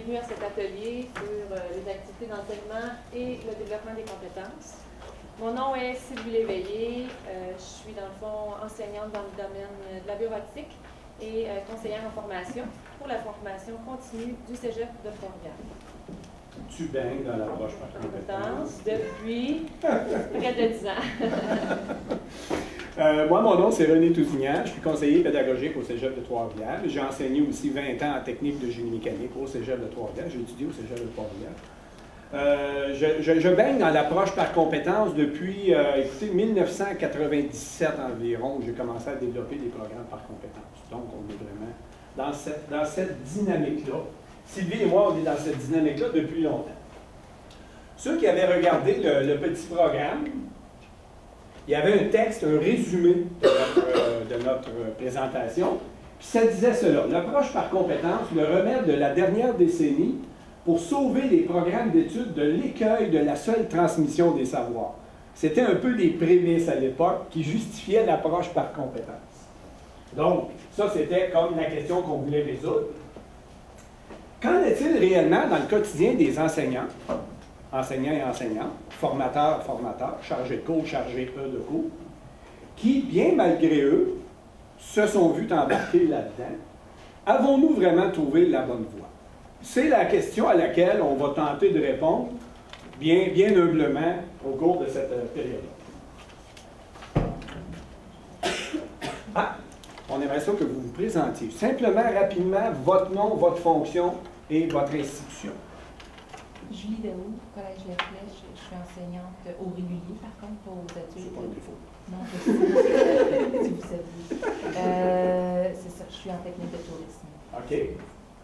bienvenue à cet atelier sur les activités d'enseignement et le développement des compétences. Mon nom est Sylvie Léveillé, je suis dans le fond enseignante dans le domaine de la bureautique et conseillère en formation pour la formation continue du Cégep de Trois-Rivières. Tu baignes dans l'approche par compétence depuis près de 10 ans. Moi, mon nom, c'est René Tousignan. Je suis conseiller pédagogique au Cégep de Trois-Rivières. J'ai enseigné aussi 20 ans en technique de génie mécanique au Cégep de Trois-Rivières. J'ai étudié au Cégep de Trois-Rivières. Je baigne dans l'approche par compétence depuis, écoutez, 1997 environ, où j'ai commencé à développer des programmes par compétence. Donc, on est vraiment dans cette dynamique-là. Sylvie et moi, on est dans cette dynamique-là depuis longtemps. Ceux qui avaient regardé le petit programme, il y avait un texte, un résumé de notre présentation, puis ça disait cela. L'approche par compétence, le remède de la dernière décennie pour sauver les programmes d'études de l'écueil de la seule transmission des savoirs. C'était un peu des prémices à l'époque qui justifiaient l'approche par compétence. Donc, ça, c'était comme la question qu'on voulait résoudre. Qu'en est-il réellement dans le quotidien des enseignants et enseignantes, formateurs, chargés de cours, chargés de cours, qui, bien malgré eux, se sont vus embarquer là-dedans? Avons-nous vraiment trouvé la bonne voie? C'est la question à laquelle on va tenter de répondre bien humblement au cours de cette période-là. On aimerait ça que vous vous présentiez. Simplement, rapidement, votre nom, votre fonction et votre institution. Julie Daou, Collège La Flèche. Je suis enseignante au régulier, par contre, pas aux adultes. C'est pas un défaut. Non, je sais, si vous saviez. C'est ça, je suis en technique de tourisme. OK.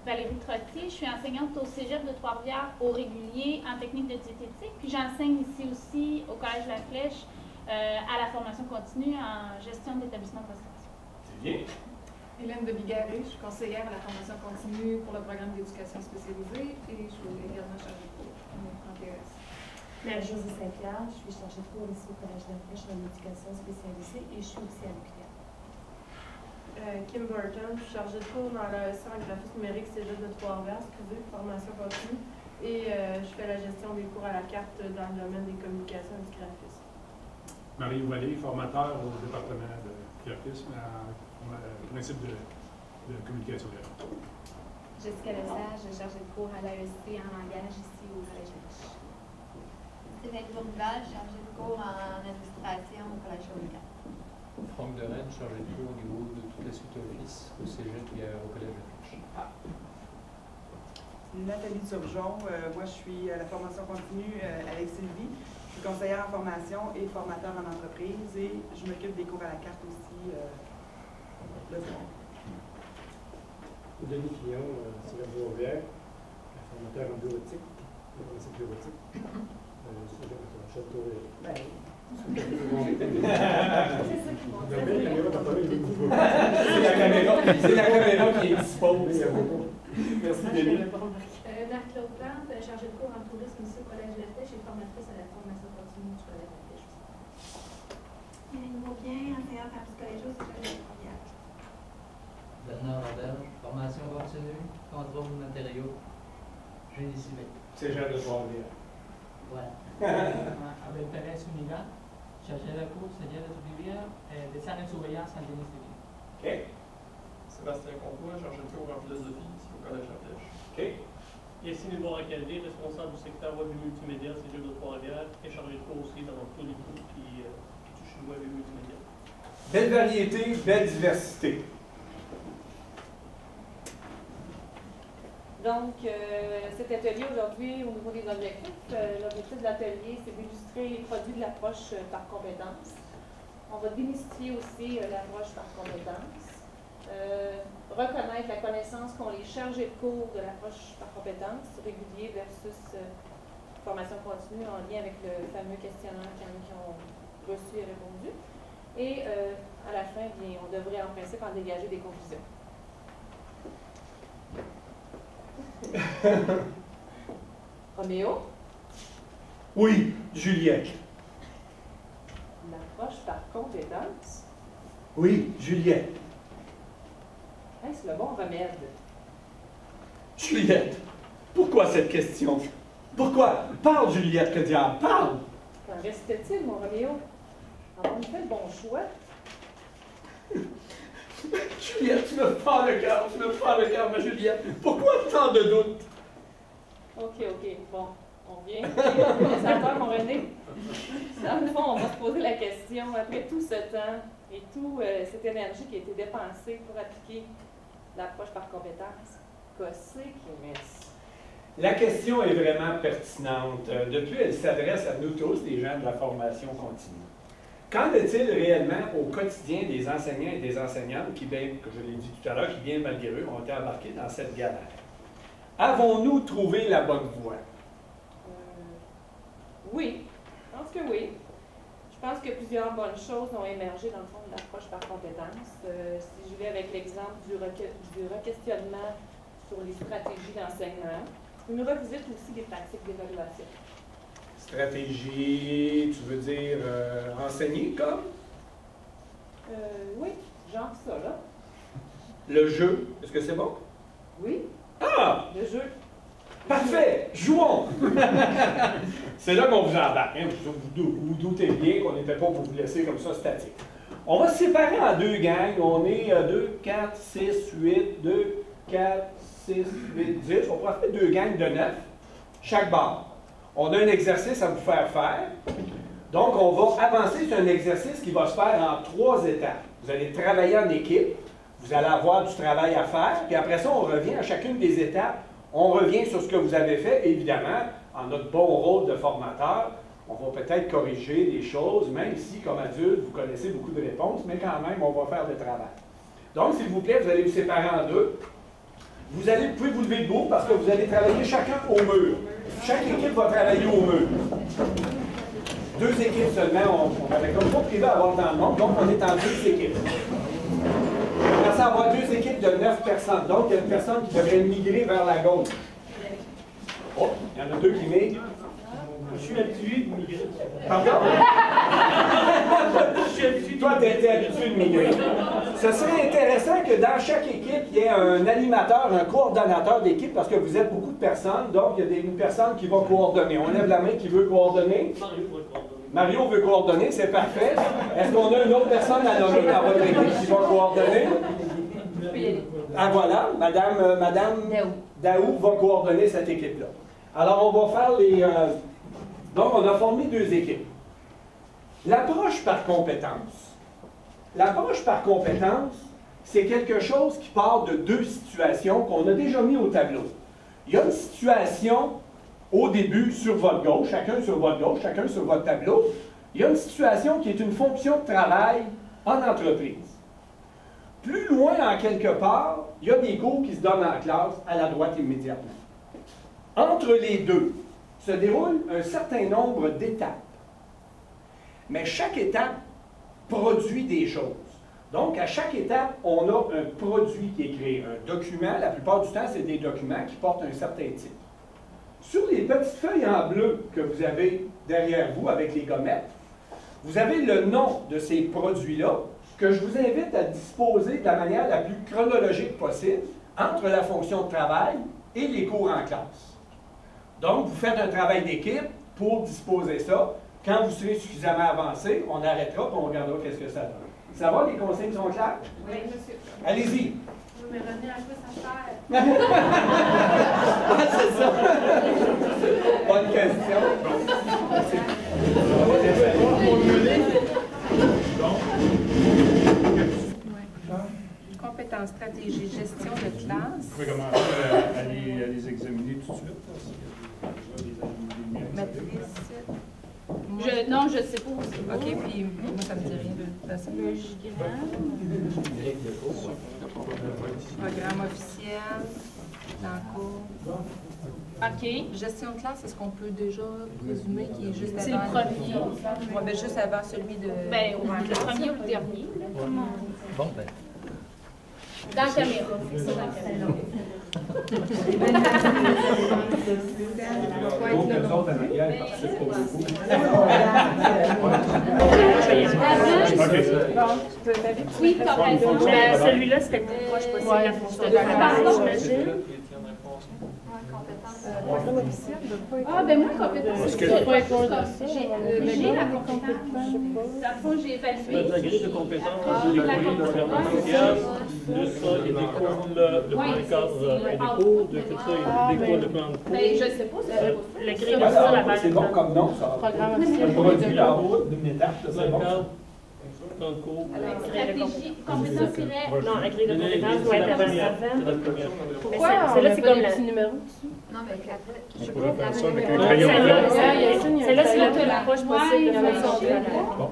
Valérie Trottier, je suis enseignante au Cégep de Trois-Rivières au régulier en technique de diététique. Puis j'enseigne ici aussi au Collège La Flèche à la formation continue en gestion d'établissement de restauration. C'est bien. Hélène de Bigarré, je suis conseillère à la formation continue pour le programme d'éducation spécialisée et je suis également chargée de cours en TES. Marie-Josée Saint-Pierre, je suis chargée de cours ici au Collège de la Flèche en éducation spécialisée et je suis aussi à l'UQTR. Kim Burton, je suis chargée de cours dans l'AEC en graphisme numérique Cégep de Trois-Rivières, formation continue, et je fais la gestion des cours à la carte dans le domaine des communications et du graphisme. Marie Ouellé, formateur au département de graphisme, principe de communication des arts. Jessica Lesage, chargée de cours à l'AEC en langage ici au Collège La Flèche. Stéphanie Bourneval, chargée de cours en administration au Collège Shawinigan. Franck Dorène, chargé de cours au niveau de toute la suite Office au Cégep et au Collège La Flèche. Nathalie Turgeon, moi je suis à la formation continue avec Sylvie. Je suis conseillère en formation et formateur en entreprise et je m'occupe des cours à la carte aussi le soir. Denis Fillon, Cégep de Trois-Rivières, formateur en bureautique, le principe bureautique. C'est la caméra qui est dispose. Merci, Denis. Marc-Claude Plante, chargée de cours en tourisme ici au Collège La Flèche et formatrice à la formation continue du Collège La Flèche aussi. Hélène Beaubien, enseignante en psychologie au Cégep de Trois-Rivières. Bernard Roberge, formation continue, contrôle de matériaux, génie civil. Cégep de Trois-Rivières. Voilà. Avec Thérèse Uniga, chargée de cours, Cégep de Trois-Rivières, dessin et surveillance en génie civil. OK. Sébastien Comtois, chargé de cours en philosophie ici au Collège La Flèche. OK. Yacine Edouard-Acadé, responsable du secteur web et multimédia, Cégep de Trois-Rivières, et chargé de cours aussi dans tous les cours qui touchent le web et multimédia. Belle variété, belle diversité. Donc, cet atelier aujourd'hui, au niveau des objectifs, l'objectif de l'atelier, c'est d'illustrer les produits de l'approche par compétence. On va démystifier aussi l'approche par compétence. Reconnaître la connaissance qu'ont les chargés de cours de l'approche par compétence, régulier versus formation continue en lien avec le fameux questionnaire qui ont reçu et répondu. Et à la fin, bien, on devrait en principe en dégager des conclusions. Roméo? Oui, Juliette. L'approche par compétence? Oui, Juliette. Est-ce le bon remède? Juliette. Pourquoi cette question? Pourquoi? Parle, Juliette, que diable, parle! Qu'en reste-t-il, mon Roméo? Avons-nous fait le bon choix? Juliette, tu me fends le cœur, ma Juliette. Pourquoi tant de doutes? OK. Bon, on vient. Ça va, mon René? Dans le fond, on va se poser la question, après tout ce temps et toute cette énergie qui a été dépensée pour appliquer l'approche par compétence, qu'est-ce qui reste? La question est vraiment pertinente. Depuis, elle s'adresse à nous tous, les gens de la formation continue. Qu'en est-il réellement au quotidien des enseignants et des enseignantes qui, bien, que je l'ai dit tout à l'heure, qui bien malgré eux, ont été embarqués dans cette galère? Avons-nous trouvé la bonne voie? Oui, je pense que oui. Je pense que plusieurs bonnes choses ont émergé dans le fond de l'approche par compétence. Si je vais avec l'exemple du re-questionnement sur les stratégies d'enseignement, une revisite aussi des pratiques d'évaluation. Stratégie, tu veux dire enseigner comme? Oui, genre ça, là. Le jeu, est-ce que c'est bon? Oui. Ah! Le jeu. Parfait! Jouons! C'est là qu'on vous embarque. Hein? Vous doutez bien qu'on n'était pas pour vous laisser comme ça statique. On va se séparer en deux gangs. On est 2, 4, 6, 8, 2, 4, 6, 8, 10. On pourra faire deux gangs de 9, chaque barre. On a un exercice à vous faire faire. Donc, on va avancer sur un exercice qui va se faire en 3 étapes. Vous allez travailler en équipe. Vous allez avoir du travail à faire. Puis après ça, on revient à chacune des étapes. On revient sur ce que vous avez fait. Évidemment, en notre bon rôle de formateur, on va peut-être corriger des choses, même si, comme adulte, vous connaissez beaucoup de réponses, mais quand même, on va faire le travail. Donc, s'il vous plaît, vous allez vous séparer en deux. Vous pouvez vous lever debout parce que vous allez travailler chacun au mur. Chaque équipe va travailler au mur. 2 équipes seulement, on n'avait comme pas privé à avoir dans le monde, donc on est en 2 équipes. On va avoir 2 équipes de 9 personnes. Donc, il y a une personne qui devrait migrer vers la gauche. Oh, il y en a 2 qui migrent. Je suis habitué de migrer. Pardon? Toi, tu étais habitué de migrer. Ce serait intéressant que dans chaque équipe, il y ait un animateur, un coordonnateur d'équipe, parce que vous êtes beaucoup de personnes, donc il y a une personne qui va coordonner. On lève la main qui veut coordonner. Mario veut coordonner, c'est parfait. Est-ce qu'on a une autre personne à nommer dans votre équipe qui va coordonner? Ah voilà, Madame Daou va coordonner cette équipe-là. Alors, on va faire les... Donc, on a formé 2 équipes. L'approche par compétence. L'approche par compétence, c'est quelque chose qui part de 2 situations qu'on a déjà mis au tableau. Il y a une situation au début sur votre gauche, chacun sur votre gauche, chacun sur votre tableau. Il y a une situation qui est une fonction de travail en entreprise. Plus loin, en quelque part, il y a des cours qui se donnent en classe à la droite immédiatement. Entre les deux se déroule un certain nombre d'étapes. Mais chaque étape produit des choses. Donc, à chaque étape, on a un produit qui est créé. Un document, la plupart du temps, c'est des documents qui portent un certain titre. Sur les petites feuilles en bleu que vous avez derrière vous avec les gommettes, vous avez le nom de ces produits-là que je vous invite à disposer de la manière la plus chronologique possible entre la fonction de travail et les cours en classe. Donc, vous faites un travail d'équipe pour disposer ça. Quand vous serez suffisamment avancé, on arrêtera et on regardera qu'est-ce que ça donne. Ça va, les consignes sont claires? Oui, monsieur. Allez-y. Oui, mais René, à quoi ça sert? Ah, c'est ça. Bonne question. Compétences, stratégie, gestion de classe. Vous pouvez commencer à les examiner tout de suite. Matrice. Non, je ne sais pas où c'est. OK, puis moi, ça me dit rien de toute façon. Le Programme officiel, dans le cours. OK. Gestion de classe, est-ce qu'on peut déjà présumer qu'il est juste avant? C'est le premier. Oui, bien juste avant celui de... Ben, le premier ou le dernier. Là, Bon, ben. dans la caméra. C'est ça, dans la caméra. Donc, les autres en arrière, ils participent pas beaucoup. Oui, t'as raison. Celui-là serait le plus proche possible de la fonction de travail, j'imagine. Programme officiel de pas être. Ah, ben moi, compétence Parce que- officielle, Pas être loin de ça. j'ai la compétence. Dans le fond, j'ai évalué. La grille de compétences, Ah, c'est des la cours de compétence. gouvernement social, de ça, il y a des cours de plan de cadre et des cours, de tout ça, il y a des cours de plan de cours. Ben, je sais pas, c'est La grille de Voilà, c'est bon comme nom, ça. Programme Un officiel. produit en route d'une étape, ça, c'est bon. Plan de cours. stratégie, compétence serait. Non, la grille de compétences doit être avant. C'est la première. Pourquoi Celle-là, c'est comme la. petit numéro dessus? Non, mais après, On pourrait faire ça avec un Non, crayon. celle-là, Celle-là, celle-là, c'est la celle-là. plus approche possible de façon scolaire. Bon.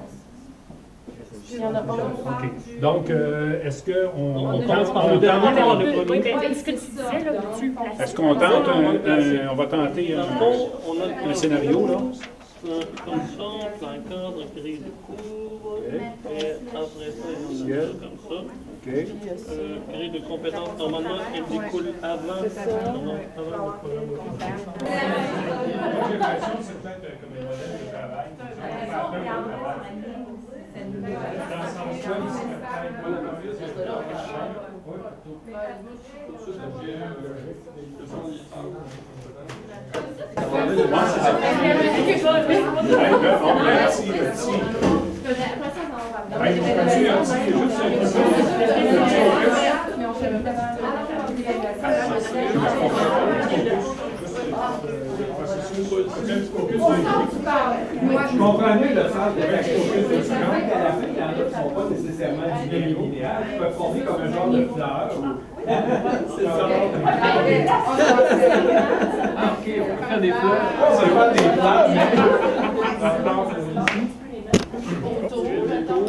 Il y en a 11. OK. Donc, est-ce qu'on On tente, commence par le Oui, premier. mais ce que tu disais, là, tu le places. est-ce qu'on tente on va tenter Dans le fond, on a le plan un scénario, là? Comme ça, plan cadre, grille de cours, et après ça, il y en a ça comme ça. OK. Grille de compétences, normalement, elle découle avant le programme de compétences. J'ai l'impression que c'est peut-être comme un modèle de travail. Je comprends mieux le sens de l'action de secondes qu'à la fin, il y en a qui ne sont pas nécessairement du même linéaire, qui peuvent former comme un genre de fleur. C'est ça. OK, on peut faire des fleurs. On va faire des fleurs,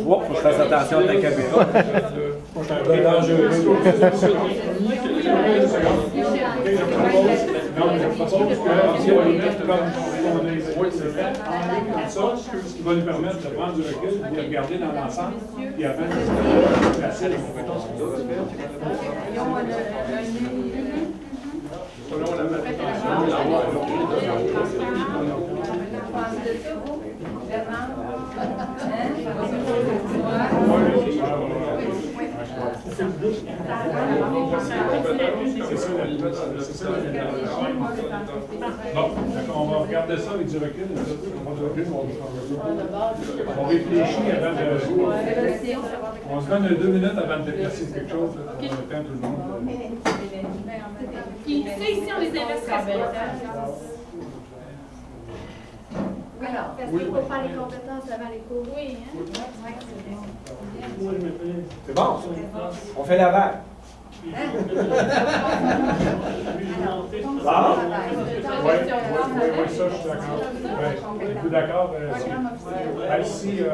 Wow, faut que je fasse attention à ta caméra. C'est dangereux. Non, mais je propose que si on les met comme on les a fait, en ligne comme ça, ce qui va nous permettre de prendre du recul, de regarder dans l'ensemble, puis après, de placer les compétences qu'on doit faire. Selon la Bon, on va regarder ça avec du recul. On réfléchit avant de. On se donne 2 minutes avant de déplacer quelque chose. On attend tout le monde. Puis, ça, ici, on les investira. Alors, Parce qu'il faut faire les compétences avant les cours. Oui, hein? C'est bon? On fait la vague. Oui, ça, je suis d'accord. Êtes-vous d'accord? S'il y en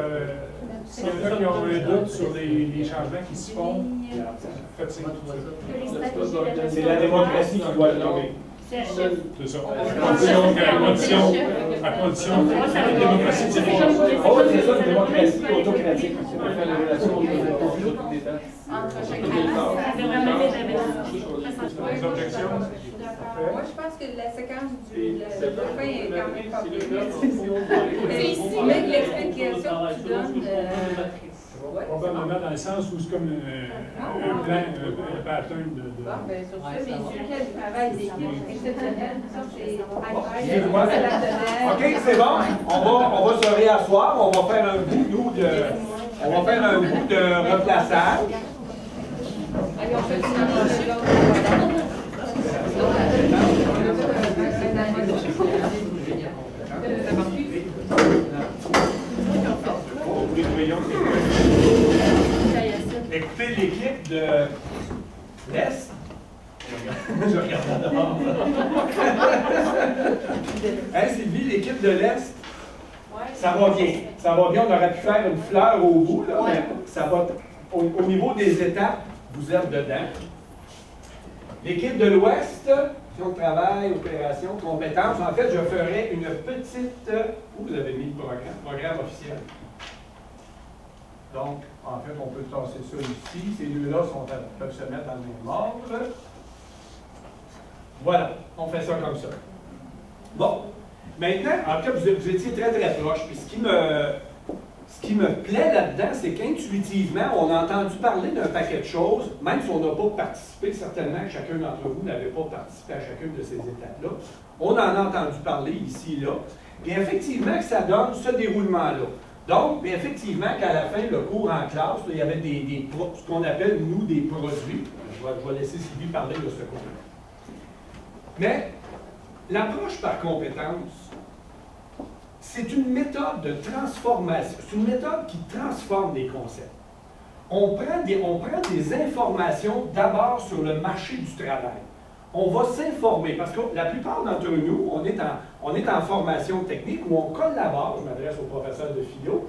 a qui ont un doute sur les changements qui se font, faites signe tout de suite. C'est la démocratie qui doit le nommer. C'est ça. À condition la démocratie dirige. Oh, c'est ça, une démocratie autocratique. On peut faire les relations entre les débats. Les objections? Moi, je pense que la séquence du fin est quand même pas pire. C'est ici. Avec l'explication que tu donnes. Probablement dans le sens où c'est comme un plan, un pattern de. Bon, bien, sur ça, mais sur quel travail d'équipe exceptionnel, ça, c'est OK, c'est bon. On va se réasseoir. On va faire un bout, de replaçage. Allez, on fait une Écoutez, l'équipe de l'Est. Je regarde d'abord. Hein, Sylvie, l'équipe de l'Est, ça va bien. Ça va bien. On aurait pu faire une fleur au bout, là, mais ça va. Au niveau des étapes, vous êtes dedans. L'équipe de l'Ouest, de travail, opération, compétences. En fait, je ferai une petite. Où vous avez mis le programme officiel. Donc, en fait, on peut tasser ça ici. Ces deux-là peuvent se mettre dans le même ordre. Voilà, on fait ça comme ça. Bon, maintenant, en tout cas, vous étiez très très proche. Puis ce ce qui me plaît là-dedans, c'est qu'intuitivement, on a entendu parler d'un paquet de choses, même si on n'a pas participé, certainement que chacun d'entre vous n'avait pas participé à chacune de ces étapes-là. On en a entendu parler ici et là. Et effectivement, que ça donne ce déroulement-là. Donc, effectivement, qu'à la fin, le cours en classe, là, il y avait ce qu'on appelle, nous, des produits. Je vais laisser Sylvie parler de ce cours-là. Mais l'approche par compétence, c'est une méthode de transformation. C'est une méthode qui transforme les concepts. On prend des informations d'abord sur le marché du travail. On va s'informer, parce que la plupart d'entre nous, on est en formation technique où on collabore, je m'adresse aux professeurs de philo,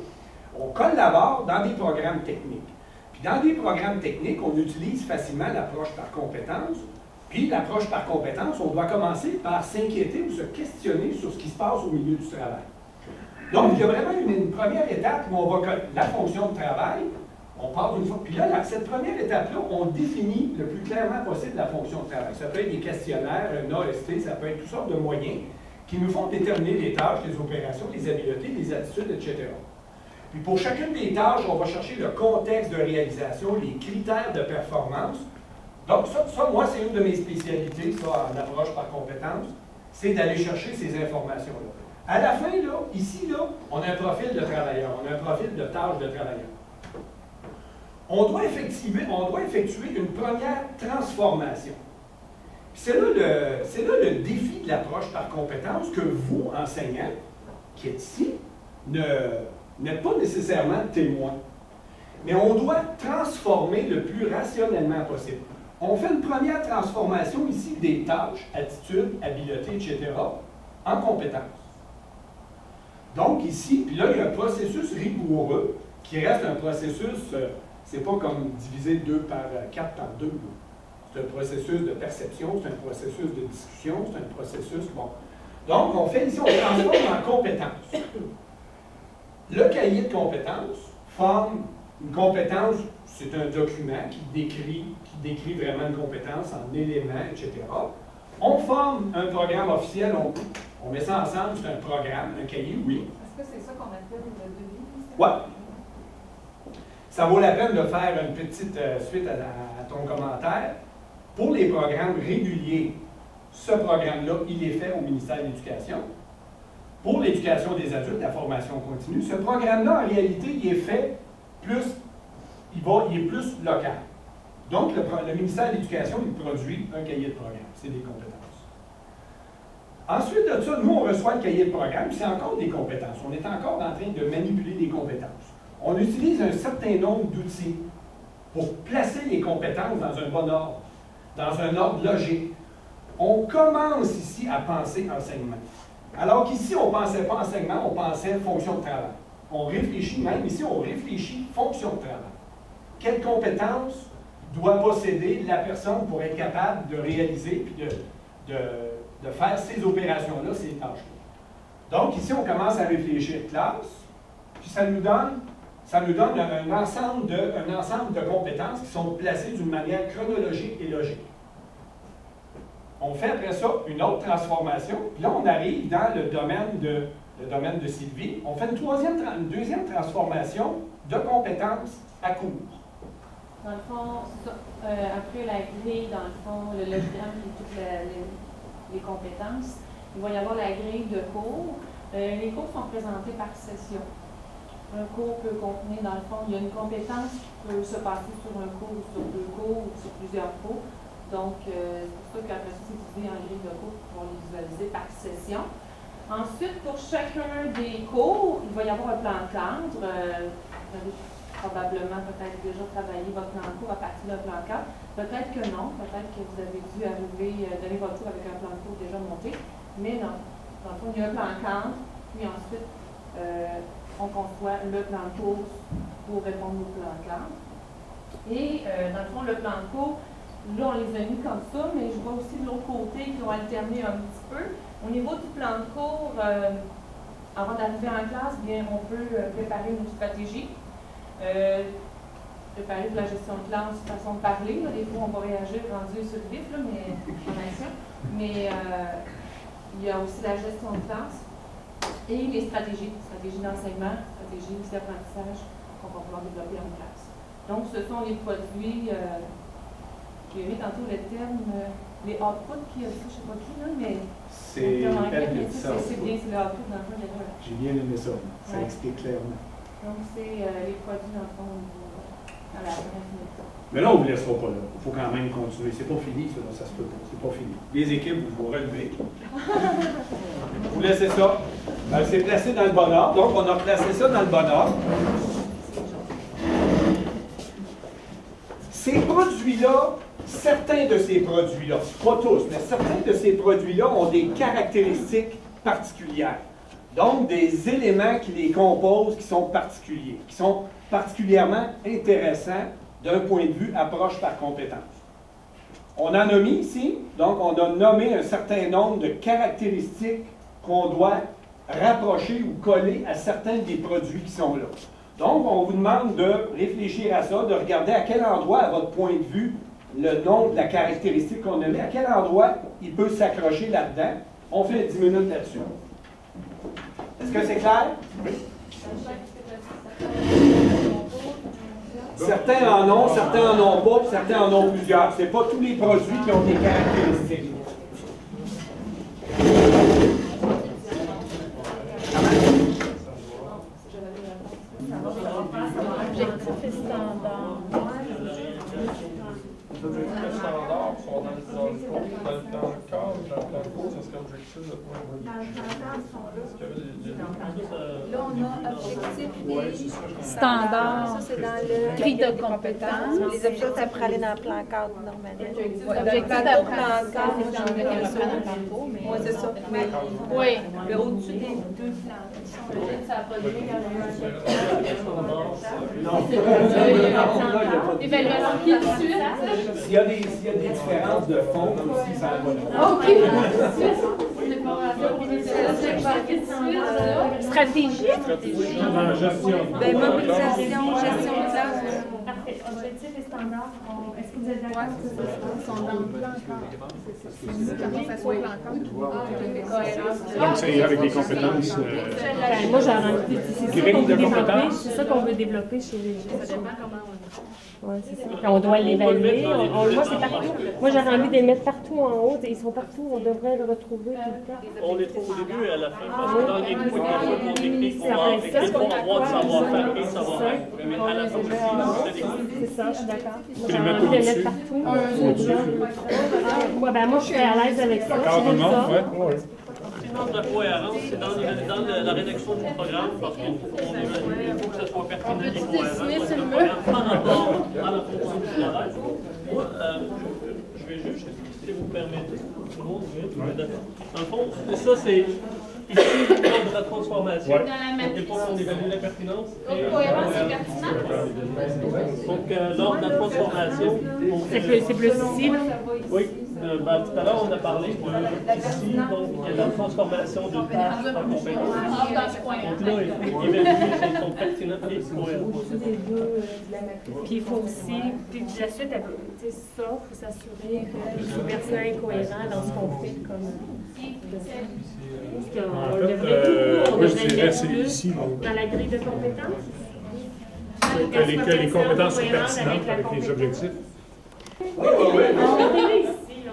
on collabore dans des programmes techniques. Puis dans des programmes techniques, on utilise facilement l'approche par compétence. Puis l'approche par compétence, on doit commencer par s'inquiéter ou se questionner sur ce qui se passe au milieu du travail. Donc, il y a vraiment une première étape où on va la fonction de travail. On part d'une fois. Puis là, cette première étape-là, on définit le plus clairement possible la fonction de travail. Ça peut être des questionnaires, un AST, ça peut être toutes sortes de moyens qui nous font déterminer les tâches, les opérations, les habiletés, les attitudes, etc. Puis pour chacune des tâches, on va chercher le contexte de réalisation, les critères de performance. Donc ça moi, c'est une de mes spécialités, ça, en approche par compétence, c'est d'aller chercher ces informations-là. À la fin, là, ici, là, on a un profil de travailleur, on a un profil de tâche de travailleur. On doit effectuer une première transformation. C'est là le défi de l'approche par compétence que vous, enseignants, qui êtes ici, n'êtes pas nécessairement témoins. Mais on doit transformer le plus rationnellement possible. On fait une première transformation ici des tâches, attitudes, habiletés, etc., en compétences. Donc ici, puis là, il y a un processus rigoureux qui reste un processus... c'est pas comme diviser 2 par 4 par 2. C'est un processus de perception, c'est un processus de discussion, c'est un processus... Bon. Donc, on fait ici, on transforme en compétences. Le cahier de compétences forme une compétence, c'est un document qui décrit vraiment une compétence en éléments, etc. On forme un programme officiel, on met ça ensemble, c'est un programme, un cahier, oui. Est-ce que c'est ça qu'on appelle le devis? Oui. Ça vaut la peine de faire une petite suite à ton commentaire. Pour les programmes réguliers, ce programme-là, il est fait au ministère de l'Éducation. Pour l'éducation des adultes, la formation continue, ce programme-là, en réalité, il est fait plus, il est plus local. Donc, le ministère de l'Éducation, il produit un cahier de programme. C'est des compétences. Ensuite de ça, nous, on reçoit le cahier de programme, c'est encore des compétences. On est encore en train de manipuler des compétences. On utilise un certain nombre d'outils pour placer les compétences dans un bon ordre, dans un ordre logique. On commence ici à penser enseignement. Alors qu'ici, on ne pensait pas enseignement, on pensait fonction de travail. On réfléchit, même ici, on réfléchit fonction de travail. Quelles compétences doit posséder la personne pour être capable de réaliser et de faire ces opérations-là, ces tâches-là. Donc ici, on commence à réfléchir classe, puis ça nous donne un ensemble de compétences qui sont placées d'une manière chronologique et logique. On fait après ça une autre transformation, puis là on arrive dans le domaine de Sylvie. On fait une deuxième transformation de compétences à cours. Dans le fond, après la grille, dans le fond, le logogramme et toutes les compétences, il va y avoir la grille de cours. Les cours sont présentés par session. Un cours peut contenir, dans le fond, il y a une compétence qui peut se passer sur un cours, sur 2 cours ou sur plusieurs cours. Donc, c'est pour ça qu'après ça, c'est divisé en grille de cours pour les visualiser par session. Ensuite, pour chacun des cours, il va y avoir un plan de cadre. Vous avez probablement peut-être déjà travaillé votre plan de cours à partir d'un plan de cadre. Peut-être que non, peut-être que vous avez dû arriver, donner votre cours avec un plan de cours déjà monté. Mais non. Dans le fond, il y a un plan de cadre, puis ensuite, on conçoit le plan de cours pour répondre au plan de cadre. Et dans le fond, le plan de cours, là, on les a mis comme ça, mais je vois aussi de l'autre côté qu'ils ont alterné un petit peu. Au niveau du plan de cours, avant d'arriver en classe, bien, on peut préparer une stratégie, préparer de la gestion de classe, façon de parler. Là, des fois, on va réagir rendu sur le vif, là, mais en action. Mais il y a aussi la gestion de classe. Et les stratégies d'enseignement, stratégies d'apprentissage qu'on va pouvoir développer en classe. Donc, ce sont les produits, j'ai aimé tantôt le terme, les outputs qui a ça, je ne sais pas qui, là, mais C'est bien, c'est le output dans le fond. J'ai bien aimé ça, ça explique clairement. Donc, c'est les produits dans le fond, dans la première finalité. Mais là, on ne vous laissera pas là. Il faut quand même continuer. C'est pas fini, ça, ça se peut pas. C'est pas fini. Les équipes, vous vous relevez. Vous laissez ça. C'est placé dans le bon ordre. Donc, on a placé ça dans le bon ordre. Ces produits-là, certains de ces produits-là, pas tous, mais certains de ces produits-là ont des caractéristiques particulières. Donc, des éléments qui les composent qui sont particuliers, qui sont particulièrement intéressants d'un point de vue approche par compétence. On en a mis ici, donc on a nommé un certain nombre de caractéristiques qu'on doit rapprocher ou coller à certains des produits qui sont là. Donc, on vous demande de réfléchir à ça, de regarder à quel endroit, à votre point de vue, le nom de la caractéristique qu'on a mis, à quel endroit il peut s'accrocher là-dedans. On fait 10 minutes là-dessus. Est-ce que c'est clair? Oui. Certains en ont, certains n'en ont pas, puis certains en ont plusieurs. Ce n'est pas tous les produits qui ont des caractéristiques. L'objectif est standard. Les objectifs standards sont dans le cadre, dans le plan de cours, ça serait objectif de point de vue. Là, on a objectifs et standards. Ça, c'est dans le grille de compétences. Les objectifs, ça pourrait aller dans le plan cadre normalement. Objectif de plan cadre, j'en ai un seul parcours, mais oui, c'est ça. Mais oui. Le au-dessus des deux plans. Ça a produit Évaluation qui suit. S'il y a des différences de fond, aussi, ça va là. OK. Stratégie. Gestion. Ben, mobilisation, gestion de classe. Parfait. Objectifs et standards, est-ce que vous êtes d'accord que ce sont dans le plan encore? Comment ça soit plan Donc, c'est avec les compétences. Moi, j'ai envie c'est ça qu'on veut développer chez les gens. Ça dépend comment on Oui, c'est ça. Puis on doit l'évaluer. Moi, c'est partout. Moi, j'aurais envie de les mettre partout en haut. Ils sont partout. On devrait le retrouver tout le temps. On les trouve au début et à la fin, parce que dans les cours, on décrit qu'on va avoir du savoir-faire et du savoir-être. Mais à la fin aussi, c'est ça, je suis d'accord. J'ai envie de les mettre partout. Moi, je suis à l'aise avec ça. Le nombre de cohérence, c'est dans la rédaction du programme, parce qu'il faut que ça soit pertinent et cohérent par rapport à la fonction du travail. Je vais juste, si vous permettez, tout le monde, dans le fond, ça c'est ici lors de la transformation. On évalue la pertinence. Cohérence et pertinence. Donc, lors de la transformation. C'est plus ici, là? Oui. Tout à l'heure, on a parlé de ici, donc il y a la transformation de tâches en compétences. Donc là, il faut évaluer si elles sont pertinentes et cohérentes. Puis il faut aussi, puis la suite, ça, il faut s'assurer que c'est pertinent et cohérent dans ce qu'on fait comme. On devrait le mettre plus dans la grille de compétences. Que les compétences sont pertinentes avec les objectifs. Oui.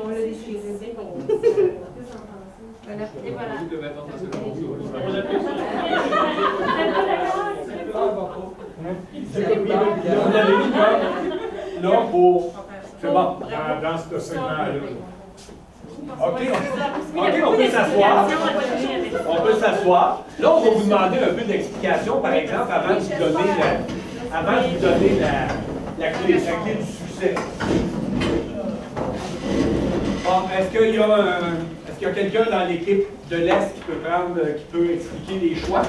On l'a déchiré bien. Et voilà. On avait mis là pour. C'est bon. Dans ce segment-là. OK, on peut s'asseoir. On peut s'asseoir. Là, on va vous demander un peu d'explication, par exemple, avant de vous donner la clé du succès. Bon, est-ce qu'il y a quelqu'un dans l'équipe de l'Est qui peut expliquer les choix?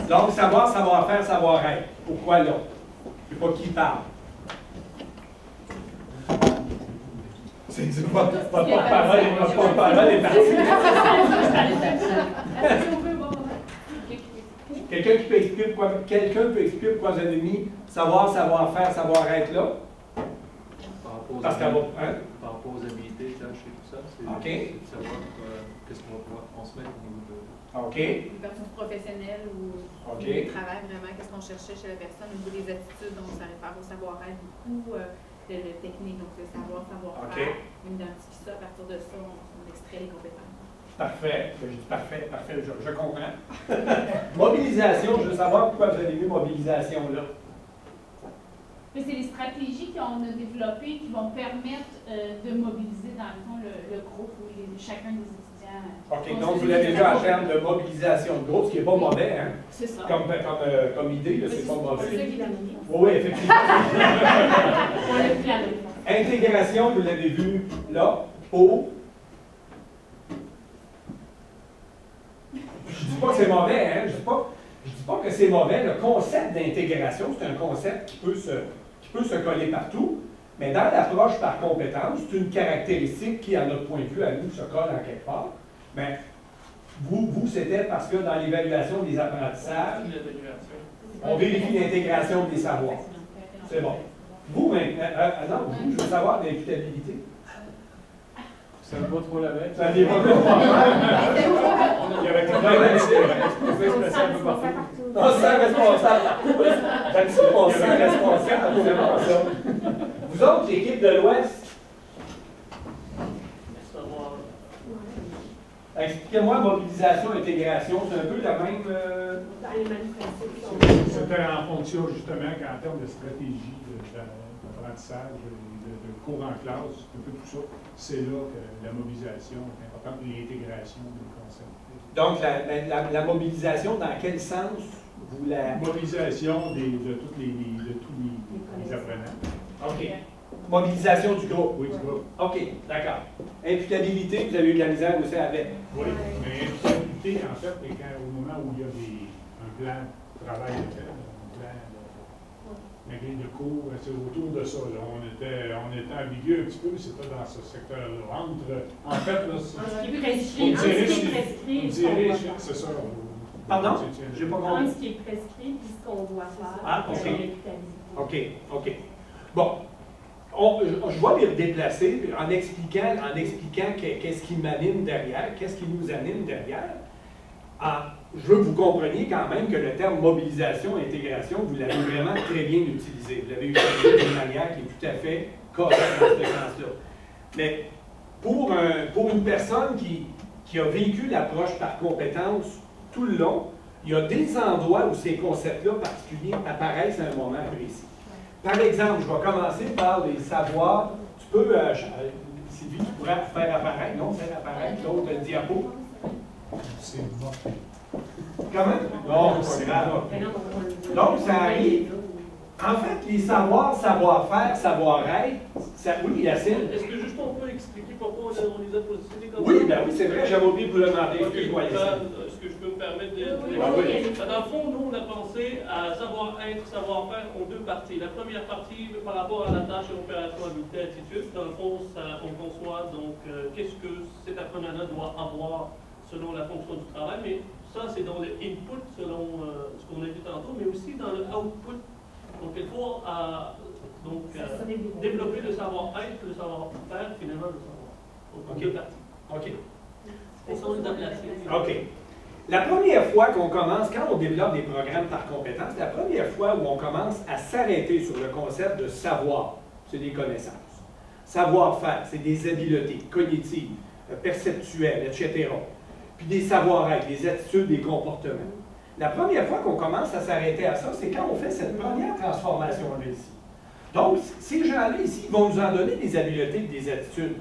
Donc, savoir, savoir-faire, savoir-être. Pourquoi là? Je ne sais pas qui parle. C'est pas porte-parole est parti. Quelqu'un peut expliquer pourquoi vous avez mis savoir, savoir-faire, savoir-être là? Parce qu'elle va... Hein? Par rapport aux habilités, tâches et tout ça, c'est de savoir qu'est-ce qu'on va pouvoir transmettre au niveau de... Une personne professionnelle ou du travail, vraiment, qu'est-ce qu'on cherchait chez la personne au niveau des attitudes, donc ça réfère au savoir-être beaucoup, le technique, donc le savoir-faire. On identifie ça, à partir de ça, on extrait les compétences. Parfait. Je dis parfait, je comprends. Mobilisation, je veux savoir pourquoi vous avez mis mobilisation là. C'est les stratégies qu'on a développées qui vont permettre de mobiliser, dans le fond, le groupe ou chacun des étudiants. OK, donc vous l'avez vu en termes de mobilisation de groupe, ce qui n'est pas mauvais, hein? C'est ça. Comme idée, c'est pas mauvais. C'est ça qui est amené. Oui, effectivement. On l'a plané. Intégration, vous l'avez vu là, au. Je ne dis pas que c'est mauvais, hein? Je ne dis pas que c'est mauvais. Le concept d'intégration, c'est un concept qui peut se coller partout, mais dans l'approche par compétence, c'est une caractéristique qui, à notre point de vue, à nous, se colle en quelque part. Mais vous c'était parce que dans l'évaluation des apprentissages, on vérifie l'intégration des savoirs. C'est bon. Vous, maintenant, non, vous, je veux savoir l'imputabilité. Ça ne va pas trop la mettre. Ça n'est pas trop. Il y avait on peut se placer un peu partout. On se sent responsable. J'aime ça, on se sent responsable. C'est bon, ça. Vous autres, l'équipe de l'Ouest, expliquez-moi mobilisation, intégration, c'est un peu la même... C'était en fonction, justement, qu'en termes de stratégie d'apprentissage, de cours en classe, un peu tout ça, c'est là que la mobilisation est importante, l'intégration des concepts. Donc, la mobilisation, dans quel sens vous la... Mobilisation de tous les apprenants. OK. Mobilisation du groupe. Oui, du groupe. OK, d'accord. Imputabilité, vous avez eu de la misère aussi avec. Oui, mais imputabilité, en fait, c'est au moment où il y a un plan de travail à faire, un plan de grille de cours, c'est autour de ça. Là. On était ambigu un petit peu, c'est pas dans ce secteur-là. En fait, là, on dirait, c'est ça. Pardon? Je n'ai pas compris. Ce qui est prescrit puis ce qu'on doit faire. Ah, OK. OK. Bon. Je vais les redéplacer en expliquant qu'est-ce qui m'anime derrière, qu'est-ce qui nous anime derrière. Je veux que vous compreniez quand même que le terme mobilisation et intégration, vous l'avez vraiment très bien utilisé. Vous l'avez utilisé d'une manière qui est tout à fait correcte dans ce sens-là. Mais pour une personne qui a vécu l'approche par compétence tout le long, il y a des endroits où ces concepts-là particuliers apparaissent à un moment précis. Par exemple, je vais commencer par les savoirs. Tu peux, Sylvie, tu pourrais faire apparaître, non, faire apparaître l'autre diapo. C'est bon. Comment? Non, c'est pas grave. Donc, ça arrive. En fait, les savoirs, savoir-faire, savoir-être, oui, Yacine. Est-ce que juste on peut expliquer pourquoi on les a positionnés comme ça? Oui, ben oui, c'est vrai, j'avais oublié de vous le demander. Excuse-moi, Yacine. Est-ce que je peux me permettre de... Oui. Dans le fond, nous, on a pensé à savoir-être, savoir-faire en deux parties. La première partie, par rapport à la tâche et opération, habileté, attitude, dans le fond, on conçoit donc qu'est-ce que cet apprenant-là doit avoir selon la fonction du travail, mais ça, c'est dans le input, selon ce qu'on a dit tantôt, mais aussi dans le output. Donc, il faut développer le savoir-être, le savoir-faire, finalement, le savoir. Donc, deux parties. OK. C'est ça, on les a placés. OK. La première fois qu'on commence, quand on développe des programmes par compétences, la première fois où on commence à s'arrêter sur le concept de savoir, c'est des connaissances. Savoir-faire, c'est des habiletés cognitives, perceptuelles, etc. Puis des savoir-être, des attitudes, des comportements. La première fois qu'on commence à s'arrêter à ça, c'est quand on fait cette première transformation-là ici. Donc, ces gens-là ici, ils vont nous en donner des habiletés et des attitudes.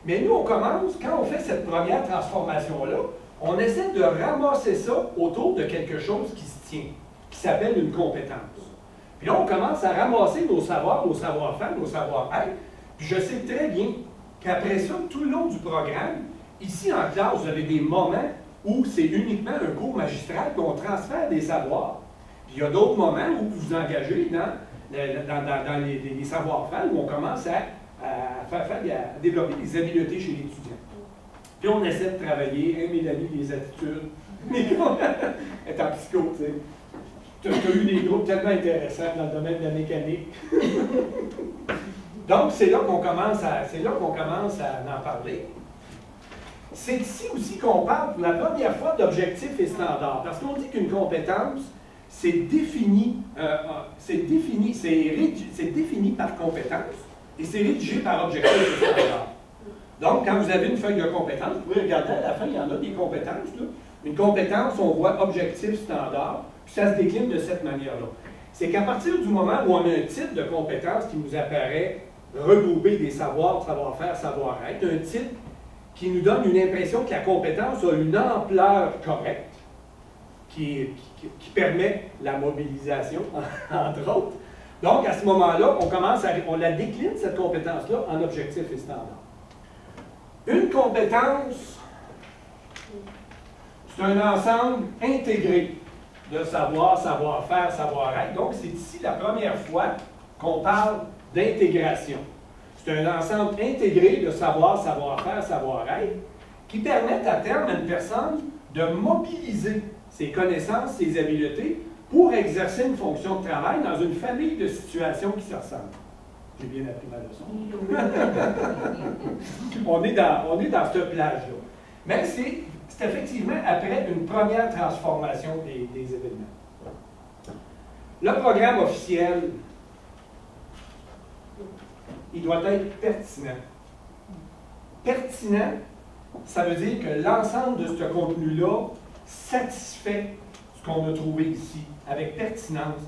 Mais nous, on commence, quand on fait cette première transformation-là, on essaie de ramasser ça autour de quelque chose qui se tient, qui s'appelle une compétence. Puis là, on commence à ramasser nos savoirs, nos savoir-faire, nos savoir-être. Puis je sais très bien qu'après ça, tout le long du programme, ici en classe, vous avez des moments où c'est uniquement un cours magistral qu'on transfère des savoirs. Puis il y a d'autres moments où vous vous engagez dans les savoir-faire, où on commence à développer des habiletés chez l'étudiant. Puis on essaie de travailler, Mélanie, les attitudes. Mais elle est en psycho, tu sais. Tu as eu des groupes tellement intéressants dans le domaine de la mécanique. Donc, c'est là qu'on commence à en parler. C'est ici aussi qu'on parle pour la première fois d'objectifs et standards. Parce qu'on dit qu'une compétence, c'est défini par compétence et c'est rédigé par objectifs et standards. Donc, quand vous avez une feuille de compétences, vous pouvez regarder à la fin, il y en a des compétences. Là. Une compétence, on voit objectif, standard, puis ça se décline de cette manière-là. C'est qu'à partir du moment où on a un titre de compétence qui nous apparaît regrouper des savoirs, savoir-faire, savoir-être, un titre qui nous donne une impression que la compétence a une ampleur correcte, qui permet la mobilisation, entre autres. Donc, à ce moment-là, on la décline, cette compétence-là, en objectif et standard. Une compétence, c'est un ensemble intégré de savoir, savoir-faire, savoir-être. Donc, c'est ici la première fois qu'on parle d'intégration. C'est un ensemble intégré de savoir, savoir-faire, savoir-être qui permettent à terme à une personne de mobiliser ses connaissances, ses habiletés pour exercer une fonction de travail dans une famille de situations qui se ressemblent. J'ai bien appris ma leçon. on est dans cette plage-là. Mais c'est effectivement après une première transformation des événements. Le programme officiel, il doit être pertinent. Pertinent, ça veut dire que l'ensemble de ce contenu-là satisfait ce qu'on a trouvé ici, avec pertinence.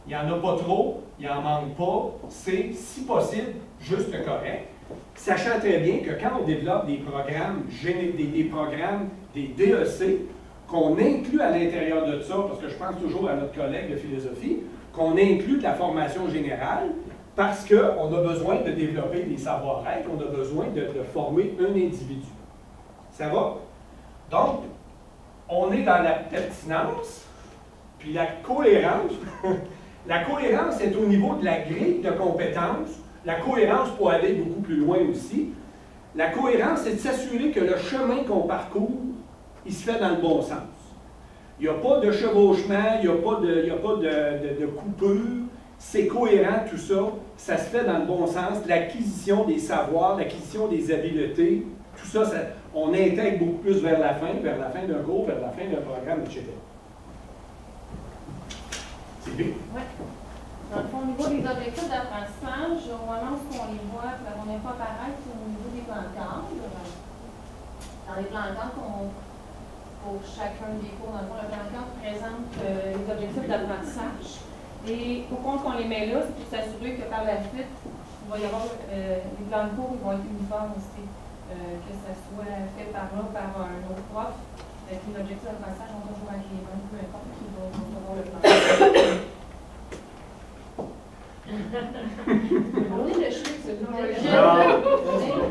Il n'y en a pas trop, il n'en manque pas, c'est, si possible, juste correct, sachant très bien que quand on développe des programmes, des DEC, qu'on inclut à l'intérieur de ça, parce que je pense toujours à notre collègue de philosophie, qu'on inclut de la formation générale, parce qu'on a besoin de développer des savoir-être, on a besoin de former un individu. Ça va? Donc, on est dans la pertinence, puis la cohérence. La cohérence est au niveau de la grille de compétences. La cohérence peut aller beaucoup plus loin aussi. La cohérence, c'est de s'assurer que le chemin qu'on parcourt, il se fait dans le bon sens. Il n'y a pas de chevauchement, il n'y a pas de coupure. C'est cohérent tout ça. Ça se fait dans le bon sens. L'acquisition des savoirs, l'acquisition des habiletés, tout ça, on intègre beaucoup plus vers la fin d'un cours, vers la fin d'un programme, etc. C'est bien? Oui. Dans le fond, au niveau des objectifs d'apprentissage, au moment où on les voit pour la première fois apparaître, c'est au niveau des plans de cadre. Dans les plans de cadre, pour chacun des cours, dans le fond, le plan de cadre présente les objectifs d'apprentissage. Et pourquoi on les met là, c'est pour s'assurer que par la suite, il va y avoir les plans de cours, ils vont être uniformes aussi. Que ça soit fait par un autre prof, puis l'objectif d'apprentissage vont toujours être les mêmes, peu importe qui va avoir le plan. On est le chiffre,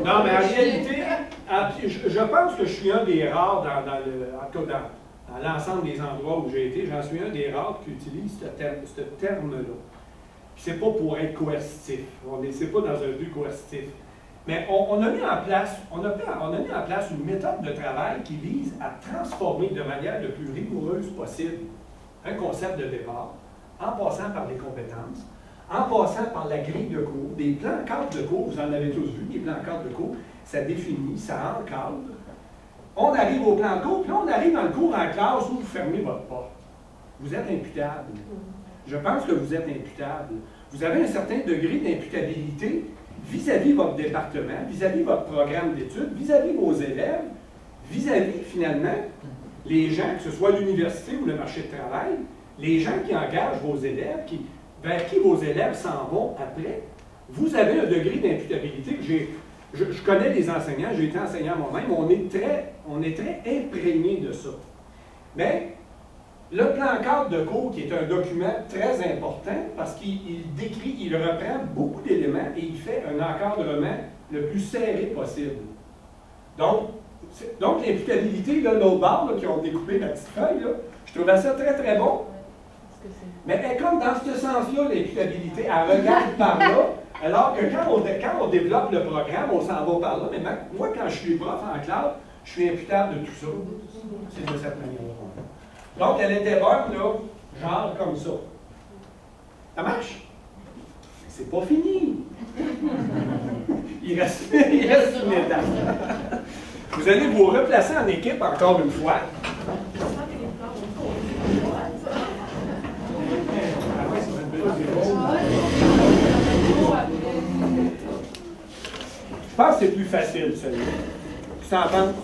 non, mais en réalité, je pense que je suis un des rares dans l'ensemble des endroits où j'ai été, j'en suis un des rares qui utilise ce terme-là. C'est pas pour être coercitif, c'est pas dans un but coercitif. Mais on a mis en place une méthode de travail qui vise à transformer de manière le plus rigoureuse possible un concept de départ, en passant par les compétences, en passant par la grille de cours, des plans cadres de cours, vous en avez tous vu, des plans cadres de cours, ça définit, ça encadre. On arrive au plan de cours, puis là, on arrive dans le cours en classe où vous fermez votre porte. Vous êtes imputable. Je pense que vous êtes imputable. Vous avez un certain degré d'imputabilité vis-à-vis votre département, vis-à-vis votre programme d'études, vis-à-vis vos élèves, vis-à-vis, finalement, les gens, que ce soit l'université ou le marché de travail, les gens qui engagent vos élèves, vers qui vos élèves s'en vont après, vous avez un degré d'imputabilité que je connais les enseignants, j'ai été enseignant moi-même, on est très imprégné de ça. Mais le plan cadre de cours, qui est un document très important, parce qu'il reprend beaucoup d'éléments et il fait un encadrement le plus serré possible. Donc l'imputabilité, l'autre barre, qui ont découpé la petite feuille, là, je trouvais ça très, très bon. Mais elle est comme dans ce sens-là, l'imputabilité, elle regarde par là, alors que quand on développe le programme, on s'en va par là. Mais moi, quand je suis prof en classe, je suis imputable de tout ça. C'est de cette manière-là. Donc, elle était bonne, là, genre comme ça. Ça marche? c'est pas fini. Il reste une étape. Vous allez vous replacer en équipe encore une fois. Je pense que c'est plus facile, celui-là. Tu t'en penses?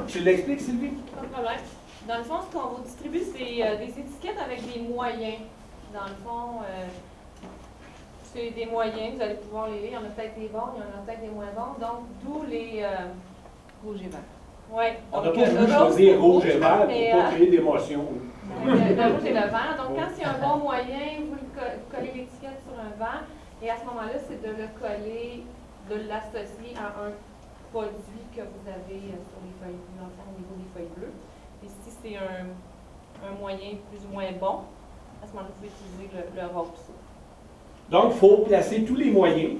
Tu l'expliques, Sylvie? Pas de problème. Dans le fond, ce qu'on vous distribue, c'est des étiquettes avec des moyens. Dans le fond, c'est des moyens, vous allez pouvoir les lire. Il y en a peut-être des bons, il y en a peut-être des moins bons. Donc, d'où les rouges et verts. Oui. On n'a pas voulu choisir rouge et vert pour ne pas créer d'émotion. Le rouge et le vert. Donc, quand c'est un bon moyen, vous collez l'étiquette sur un vert. Et à ce moment-là, c'est de le coller, de l'associer à un produit que vous avez sur les feuilles, dans le fond, au niveau des feuilles bleues. Et si c'est un moyen plus ou moins bon, à ce moment-là, vous pouvez utiliser le rose. Donc, il faut placer tous les moyens.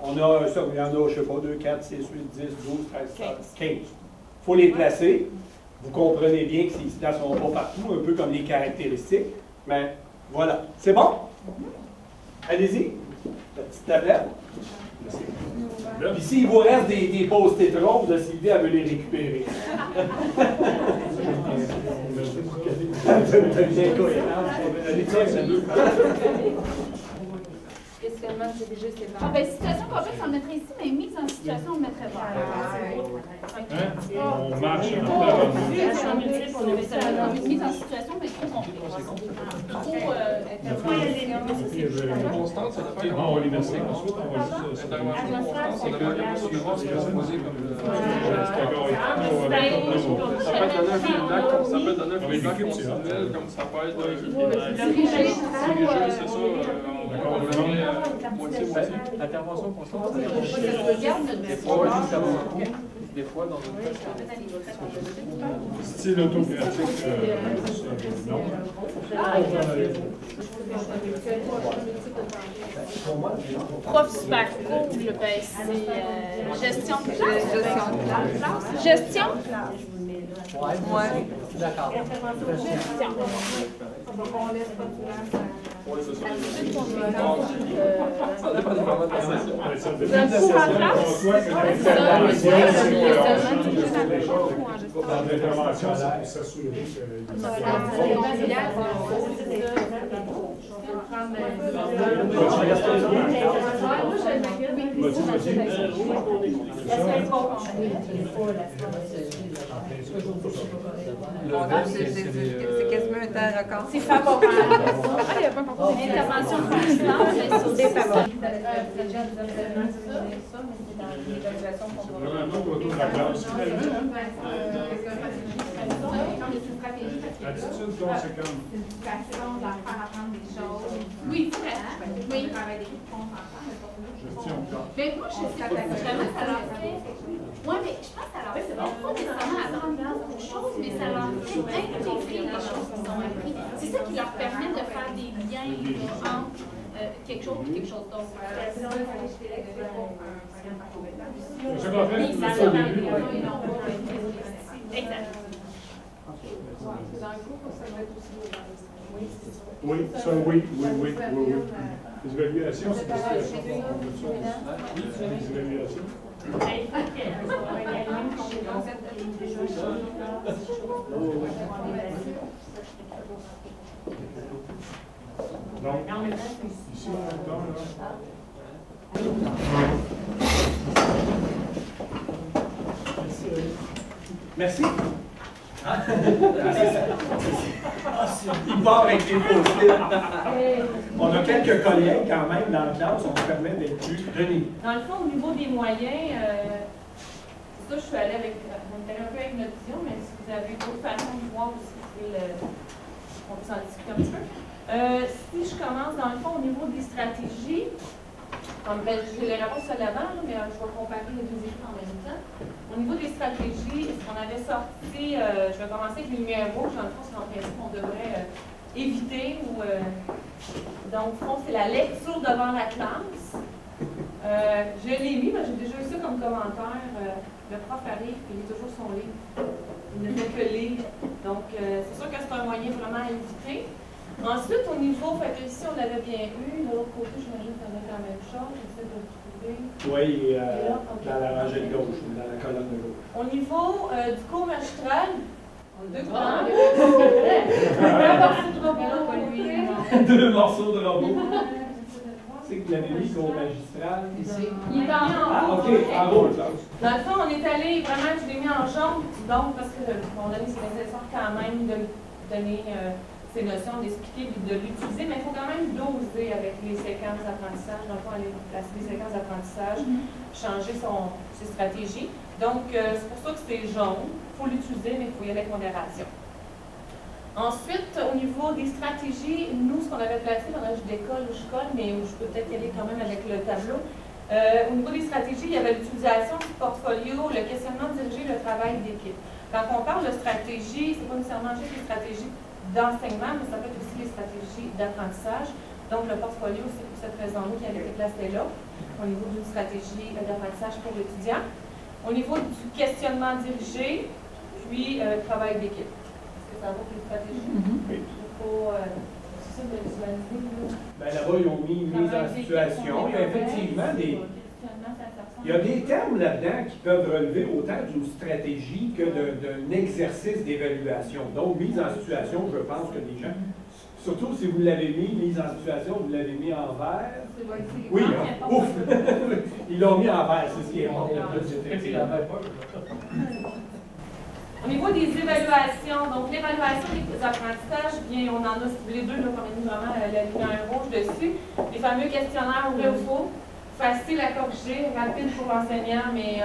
On a ça, il y en a, je ne sais pas, 2, 4, 6, 8, 10, 12, 13, 15. Il faut les placer. Vous comprenez bien que ces ne se placeront pas partout, un peu comme les caractéristiques. Mais voilà. C'est bon? Allez-y. La petite tablette. Puis s'il vous reste des post-it roses, Sylvie, elle veut les récupérer. Ah, ben, situation complexe, on le mettrait ici, mais mise en situation, on le mettrait pas. On marche en mise en situation, mais trop complexe. Constante, c'est la on va les verser ensuite, on va juste... Intervention constante, c'est la même chose qui va se poser comme... Ça peut donner un feedback continuel, comme ça peut être... C'est ça, moitié-moitié. Intervention constante, des fois dans une tâche. Style autographique, non. Prof super cool, ben, c'est gestion de classe. Gestion? Ouais, d'accord. Oui, c'est ça. Ça dépend du moment de la session. Dans l'intervention, c'est pour s'assurer que... C'est quasiment un temps record. C'est favorable. Il y a pas encore une intervention constante, mais sur des favorables. Attitude conséquente. Apprendre des choses. Oui, très. Oui, travailler des comptes ensemble. Mais moi, je sais pas, vraiment, ça leur fait. Oui, mais je pense que ça leur fait pas nécessairement apprendre beaucoup de choses, mais ça leur fait intégrer les choses qu'ils ont appris. C'est ça qui leur permet de faire des liens entre quelque chose et quelque chose d'autre. Exact. Oui, ça, oui. Les évaluations, c'est parce que les évaluations. Donc, ici, en même temps, là. Merci. Il part avec des post-it. On a quelques collègues quand même dans la classe, on nous permet d'être plus Denis. Dans le fond, au niveau des moyens, ça, je suis allée avec, on était un peu avec notre vision, mais si vous avez d'autres façons de voir aussi, on peut s'en discuter un petit peu. Si je commence, dans le fond, au niveau des stratégies, j'ai les réponses à l'avant, mais je vais comparer les deux équipes en même temps. Au niveau des stratégies, ce qu'on avait sorti, je vais commencer avec les lumières rouges. Dans le fond, c'est en principe qu'on devrait éviter. Donc, au fond, c'est la lecture devant la classe. Je l'ai mis, mais j'ai déjà eu ça comme commentaire. Le prof arrive, il lit toujours son livre. Il ne fait que lire. Donc, c'est sûr que c'est un moyen vraiment à éviter. Ensuite, au niveau, fait que ici, on l'avait bien eu. De l'autre côté, j'imagine qu'on a la même chose. J'essaie de le trouver. Oui, là, dans la rangée de gauche, dans la colonne de gauche. Au niveau du cours magistral, deux grands. Deux morceaux de robot. C'est que vous l'avez mis cours magistral. Ici. Il est en jaune. Ah, OK, en rouge. Dans le fond, on est allé vraiment, je l'ai mis en jaune, donc, parce que, mon ami, c'est nécessaire quand même de donner ces notions, d'expliquer, de l'utiliser, mais il faut quand même doser avec les séquences d'apprentissage. Dans le fond, aller placer des séquences d'apprentissage, changer ses stratégies. Donc, c'est pour ça que c'est jaune. Il faut l'utiliser, mais il faut y aller avec modération. Ensuite, au niveau des stratégies, nous, ce qu'on avait placé, là, je décolle ou je colle, mais je peux peut-être y aller quand même avec le tableau. Au niveau des stratégies, il y avait l'utilisation du portfolio, le questionnement dirigé, le travail d'équipe. Quand on parle de stratégie, ce n'est pas nécessairement juste les stratégies d'enseignement, mais ça peut être aussi les stratégies d'apprentissage. Donc, le portfolio, c'est pour cette raison-là qui avait été placé là, au niveau d'une stratégie d'apprentissage pour l'étudiant. Au niveau du questionnement dirigé, puis travail d'équipe. Ça vaut pour les stratégies. Oui. C'est ça de visualiser. Ben là-bas, ils ont mis mise en situation. Il y a effectivement des. Il y a des termes là-dedans qui peuvent relever autant d'une stratégie que d'un exercice d'évaluation. Donc, mise en situation, je pense que les gens, surtout si vous l'avez mis, mise en situation, vous l'avez mis en vert. Oui, ouf! Ils l'ont mis en vert, c'est ce qui est bon. Au niveau des évaluations, donc l'évaluation des apprentissages, bien, on en a ciblé deux, là, qu'on a mis vraiment la lumière rouge dessus. Les fameux questionnaires vrai ou faux, facile à corriger, rapide pour l'enseignant, mais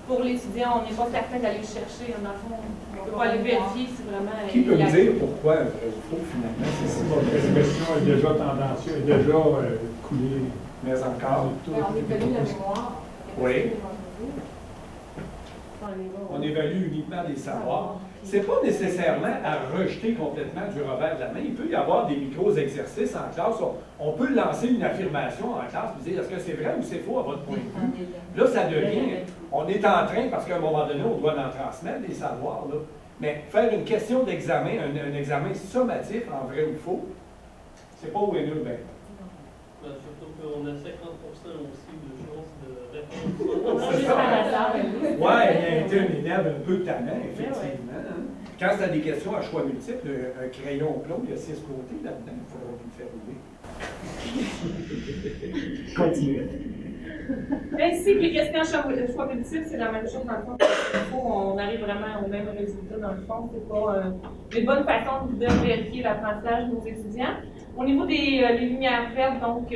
pour l'étudiant, on n'est pas certain d'aller le chercher. Dans le fond, on ne peut pas aller vérifier si vraiment. Qui peut me dire pourquoi vrai ou faux, finalement? C'est bon, la question est déjà tendancieuse, est déjà coulée. Mais encore. On évalue la mémoire. Oui. On évalue uniquement des savoirs. Ce n'est pas nécessairement à rejeter complètement du revers de la main. Il peut y avoir des micro-exercices en classe. On peut lancer une affirmation en classe et dire est-ce que c'est vrai ou c'est faux à votre point de vue. Là, ça devient. On est en train, parce qu'à un moment donné, on doit en transmettre des savoirs. Là. Mais faire une question d'examen, un examen sommatif en vrai ou faux, c'est pas où est nul, ben. Surtout qu'on a 50% aussi de chances de répondre. C'est ça. Oui, il y a été un élève un peu tannant, effectivement. Hein. Quand tu as des questions à choix multiples, un crayon plomb, il y a 6 côtés là-dedans, il faudra vous le faire rouler. Continuez. Ainsi que les questions à choix multiples, c'est la même chose dans le fond. On arrive vraiment au même résultat dans le fond. C'est pas une bonne façon de vérifier l'apprentissage de nos étudiants. Au niveau des lumières vertes, donc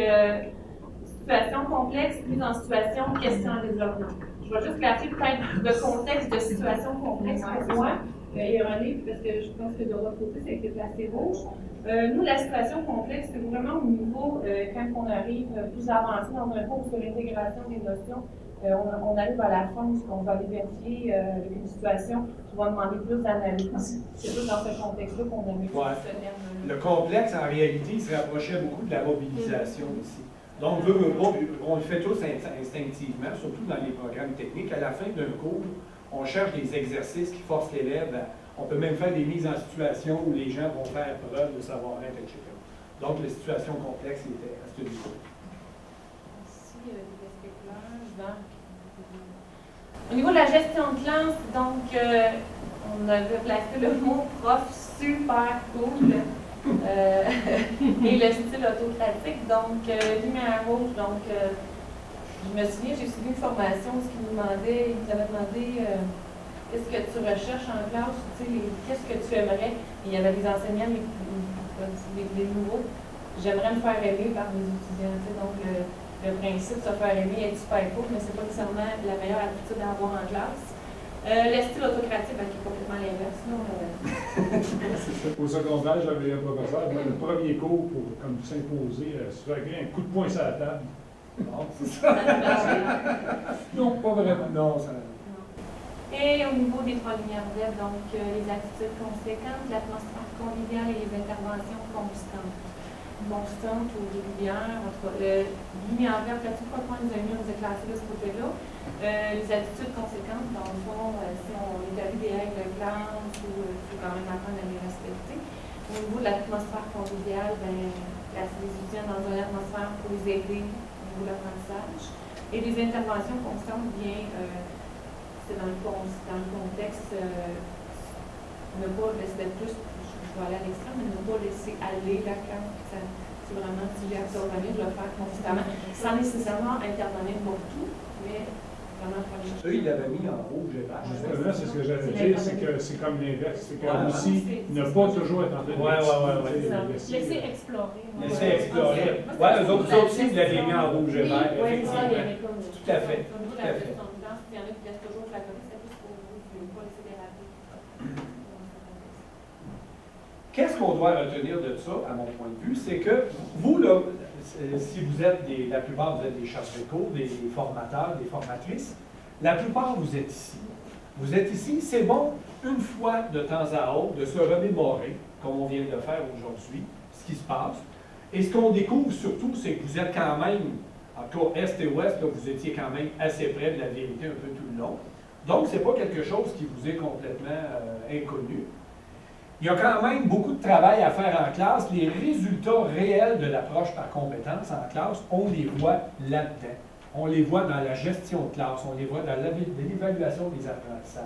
situation complexe, mise en situation, question en développement. Je vais juste classer peut-être le contexte de situation complexe pour moi, ironique, parce que je pense que de l'autre côté, ça a été placé rouge. Nous, la situation complexe, c'est vraiment au niveau, quand on arrive plus avancé dans un cours sur l'intégration des notions, on arrive à la fin, qu'on va aller vérifier avec une situation qui va demander plus d'analyse. C'est plus dans ce contexte-là qu'on a mis ce terme. Le complexe, en réalité, il se rapprochait beaucoup de la mobilisation ici. Donc, on le fait tous instinctivement, surtout dans les programmes techniques. À la fin d'un cours, on cherche des exercices qui forcent l'élève à. On peut même faire des mises en situation où les gens vont faire preuve de savoir-être, etc. Donc, la situation complexe était à ce niveau. Au niveau de la gestion de classe, donc, on avait placé le mot prof super cool et le style autocratique. Donc, lumière rouge. Donc, je me souviens, j'ai suivi une formation où ils nous avaient demandé qu'est-ce que tu recherches en classe, qu'est-ce que tu aimerais. Et il y avait des enseignants, les nouveaux. J'aimerais me faire aimer par mes étudiants. Donc, le principe de se faire aimer est super court, mais ce n'est pas nécessairement la meilleure attitude à avoir en classe. Le style autocratique, qui est complètement l'inverse. Au secondaire, j'avais un professeur, le premier cours pour s'imposer, se faire un coup de poing sur la table. Non, c'est ça. Non, pas vraiment. Non, ça. Et au niveau des 3 lumières vertes, donc les attitudes conséquentes, l'atmosphère conviviale et les interventions constantes. Constantes ou régulières, en tout cas, les lumières vertes, là-dessus, pas nous a mis, on nous a classé de ce côté-là. Les attitudes conséquentes, dans le fond, si on établit des règles de classe ou il faut quand même apprendre à les respecter. Au niveau de l'atmosphère conviviale, placer les étudiants dans une atmosphère pour les aider au niveau de l'apprentissage. Et les interventions constantes, c'est dans le contexte, ne pas laisser plus, je vais aller à l'extrême, mais ne pas laisser aller la carte. C'est vraiment, si j'ai accès au je le faire constamment, sans nécessairement intervenir pour tout, mais vraiment faire les choses. Eux, ils l'avaient mis en rouge et vert. Justement, c'est ce que j'allais dire, c'est que c'est comme l'inverse. C'est comme aussi ne pas toujours être en train de laisser explorer. Laisser explorer. Oui, eux autres aussi, ils l'avaient mis en rouge et vert, effectivement. Tout à fait. Tout à fait. Il y en a qui laissent toujours flaconner, c'est plus pour vous, ne pas laisser déraper. Qu'est-ce qu'on doit retenir de ça, à mon point de vue, c'est que vous, là, si vous êtes la plupart, vous êtes des chargés de cours, des formateurs, des formatrices, la plupart, vous êtes ici. Vous êtes ici, c'est bon, une fois de temps à autre, de se remémorer, comme on vient de le faire aujourd'hui, ce qui se passe. Et ce qu'on découvre surtout, c'est que vous êtes quand même, en tout cas, Est et Ouest, là, vous étiez quand même assez près de la vérité un peu tout le long. Donc, ce n'est pas quelque chose qui vous est complètement inconnu. Il y a quand même beaucoup de travail à faire en classe. Les résultats réels de l'approche par compétence en classe, on les voit là-dedans. On les voit dans la gestion de classe, on les voit dans l'évaluation des apprentissages.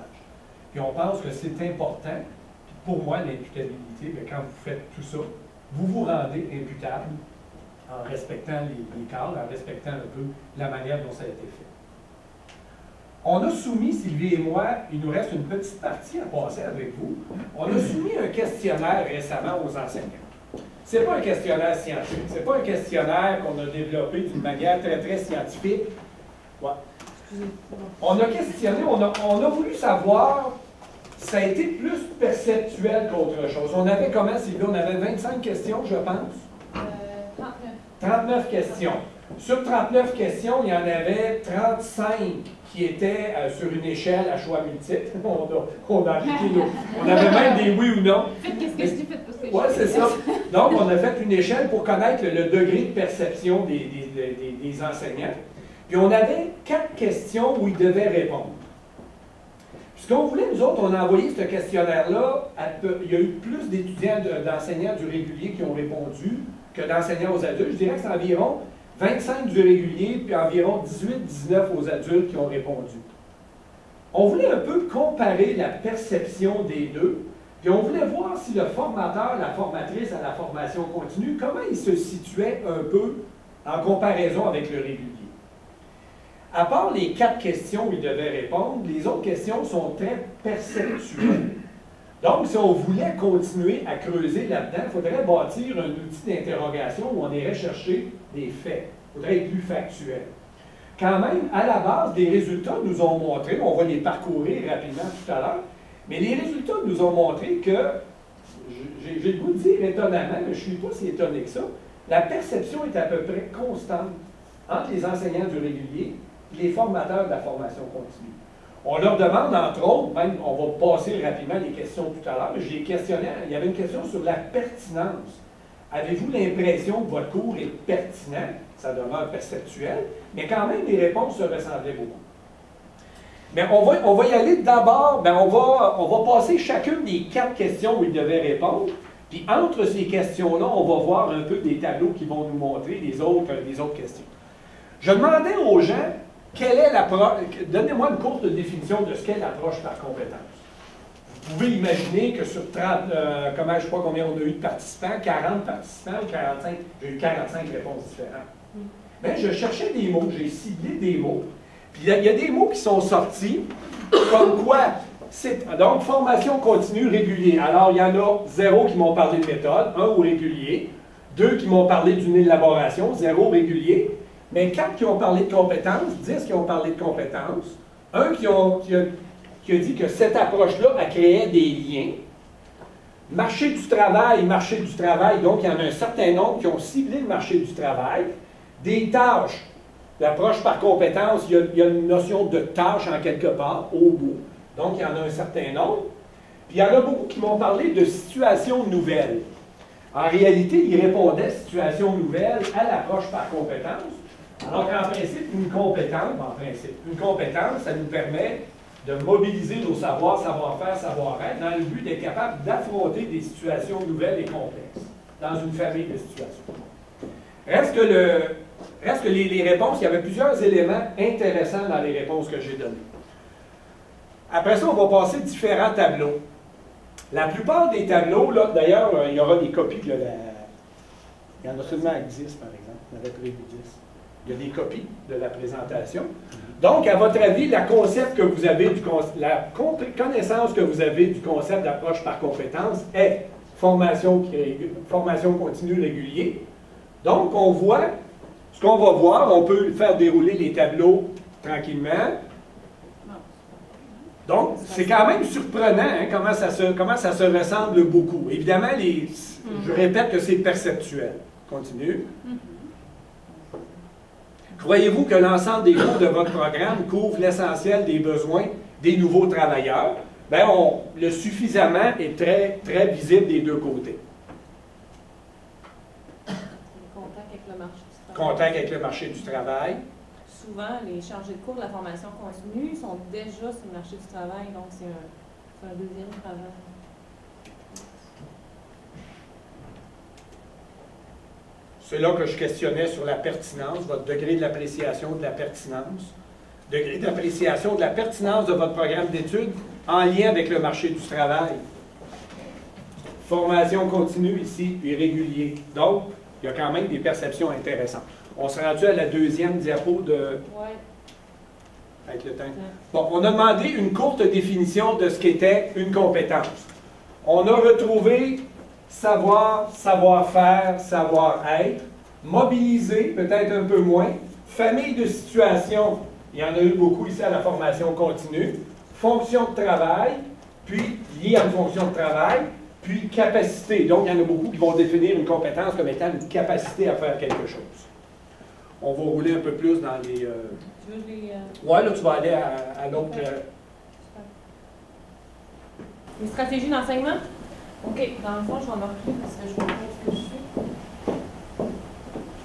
Puis on pense que c'est important. Puis pour moi, l'imputabilité, quand vous faites tout ça, vous vous rendez imputable en respectant les cadres, en respectant un peu la manière dont ça a été fait. On a soumis, Sylvie et moi, il nous reste une petite partie à passer avec vous. On a soumis un questionnaire récemment aux enseignants. Ce n'est pas un questionnaire scientifique, ce n'est pas un questionnaire qu'on a développé d'une manière très, très scientifique. Ouais. On a questionné, on a voulu savoir, ça a été plus perceptuel qu'autre chose. On avait comment, Sylvie? On avait 25 questions, je pense? 39 questions. Sur 39 questions, il y en avait 35 qui étaient sur une échelle à choix multiples. On avait même des oui ou non. Faites qu'est-ce que tu fais pour ces Oui, c'est ça. Donc, on a fait une échelle pour connaître le degré de perception des enseignants. Puis, on avait 4 questions où ils devaient répondre. Puis, ce qu'on voulait, nous autres, on a envoyé ce questionnaire-là. Il y a eu plus d'étudiants, d'enseignants du régulier qui ont répondu que d'enseignants aux adultes. Je dirais que c'est environ 25 du régulier, puis environ 18-19 aux adultes qui ont répondu. On voulait un peu comparer la perception des deux, puis on voulait voir si le formateur, la formatrice à la formation continue, comment il se situait un peu en comparaison avec le régulier. À part les 4 questions où il devait répondre, les autres questions sont très perceptuelles. Donc, si on voulait continuer à creuser là-dedans, il faudrait bâtir un outil d'interrogation où on irait chercher des faits. Il faudrait être plus factuel. Quand même, à la base, les résultats nous ont montré, on va les parcourir rapidement tout à l'heure, mais les résultats nous ont montré que, j'ai le goût de dire étonnamment, mais je ne suis pas si étonné que ça, la perception est à peu près constante entre les enseignants du régulier et les formateurs de la formation continue. On leur demande, entre autres, même, on va passer rapidement les questions tout à l'heure, j'ai questionné, il y avait une question sur la pertinence. Avez-vous l'impression que votre cours est pertinent? Ça demeure perceptuel, mais quand même, les réponses se ressemblaient beaucoup. Mais on va y aller d'abord, on va passer chacune des 4 questions où ils devaient répondre, puis entre ces questions-là, on va voir un peu des tableaux qui vont nous montrer les autres questions. Je demandais aux gens, quelle est l'approche, donnez-moi une courte définition de ce qu'est l'approche par compétence. Vous pouvez imaginer que sur 30, comment je ne sais pas combien on a eu de participants, 40 participants ou 45, j'ai eu 45 réponses différentes. Mais je cherchais des mots, j'ai ciblé des mots. Puis il y a des mots qui sont sortis, comme quoi, donc formation continue régulier. Alors il y en a 0 qui m'ont parlé de méthode, 1 au régulier, 2 qui m'ont parlé d'une élaboration, 0 régulier, mais 4 qui ont parlé de compétences, 10 qui ont parlé de compétences, 1 qui a dit que cette approche-là a créé des liens. Marché du travail, donc il y en a un certain nombre qui ont ciblé le marché du travail. Des tâches, l'approche par compétence, il y a une notion de tâche en quelque part, au bout. Donc il y en a un certain nombre. Puis il y en a beaucoup qui m'ont parlé de situations nouvelles. En réalité, ils répondaient situation nouvelle à l'approche par compétence. Alors qu'en principe, une compétence, ça nous permet de mobiliser nos savoirs, savoir-faire, savoir-être, dans le but d'être capable d'affronter des situations nouvelles et complexes dans une famille de situations. Reste que les réponses, il y avait plusieurs éléments intéressants dans les réponses que j'ai données. Après ça, on va passer différents tableaux. La plupart des tableaux, là, d'ailleurs, il y aura des copies de la... Il y en a seulement 10, par exemple. On avait prévu 10. Il y a des copies de la présentation. Donc, à votre avis, la connaissance que vous avez du concept d'approche par compétence est formation continue régulier. Donc, on voit, ce qu'on va voir, on peut faire dérouler les tableaux tranquillement. Donc, c'est quand même surprenant hein, comment ça se ressemble beaucoup. Évidemment, je répète que c'est perceptuel. Continue. Croyez-vous que l'ensemble des cours de votre programme couvre l'essentiel des besoins des nouveaux travailleurs? Bien, le suffisamment est très, très visible des deux côtés. Contact avec le marché du travail. Souvent, les chargés de cours de la formation continue sont déjà sur le marché du travail, donc c'est un deuxième travail. C'est là que je questionnais sur la pertinence, votre degré d'appréciation de la pertinence. Degré d'appréciation de la pertinence de votre programme d'études en lien avec le marché du travail. Formation continue ici, puis régulier. Donc, il y a quand même des perceptions intéressantes. On s'est rendu à la deuxième diapo de... Ouais. Avec le temps. Bon, on a demandé une courte définition de ce qu'était une compétence. On a retrouvé savoir, savoir-faire, savoir-être, mobiliser, peut-être un peu moins, famille de situations, il y en a eu beaucoup ici à la formation continue, fonction de travail, puis lié à une fonction de travail, puis capacité. Donc, il y en a beaucoup qui vont définir une compétence comme étant une capacité à faire quelque chose. On va rouler un peu plus dans les... Ouais, là, tu vas aller à l'autre... Les stratégies d'enseignement? OK, dans le fond, je vais me reculer parce que je vois pas ce que je fais.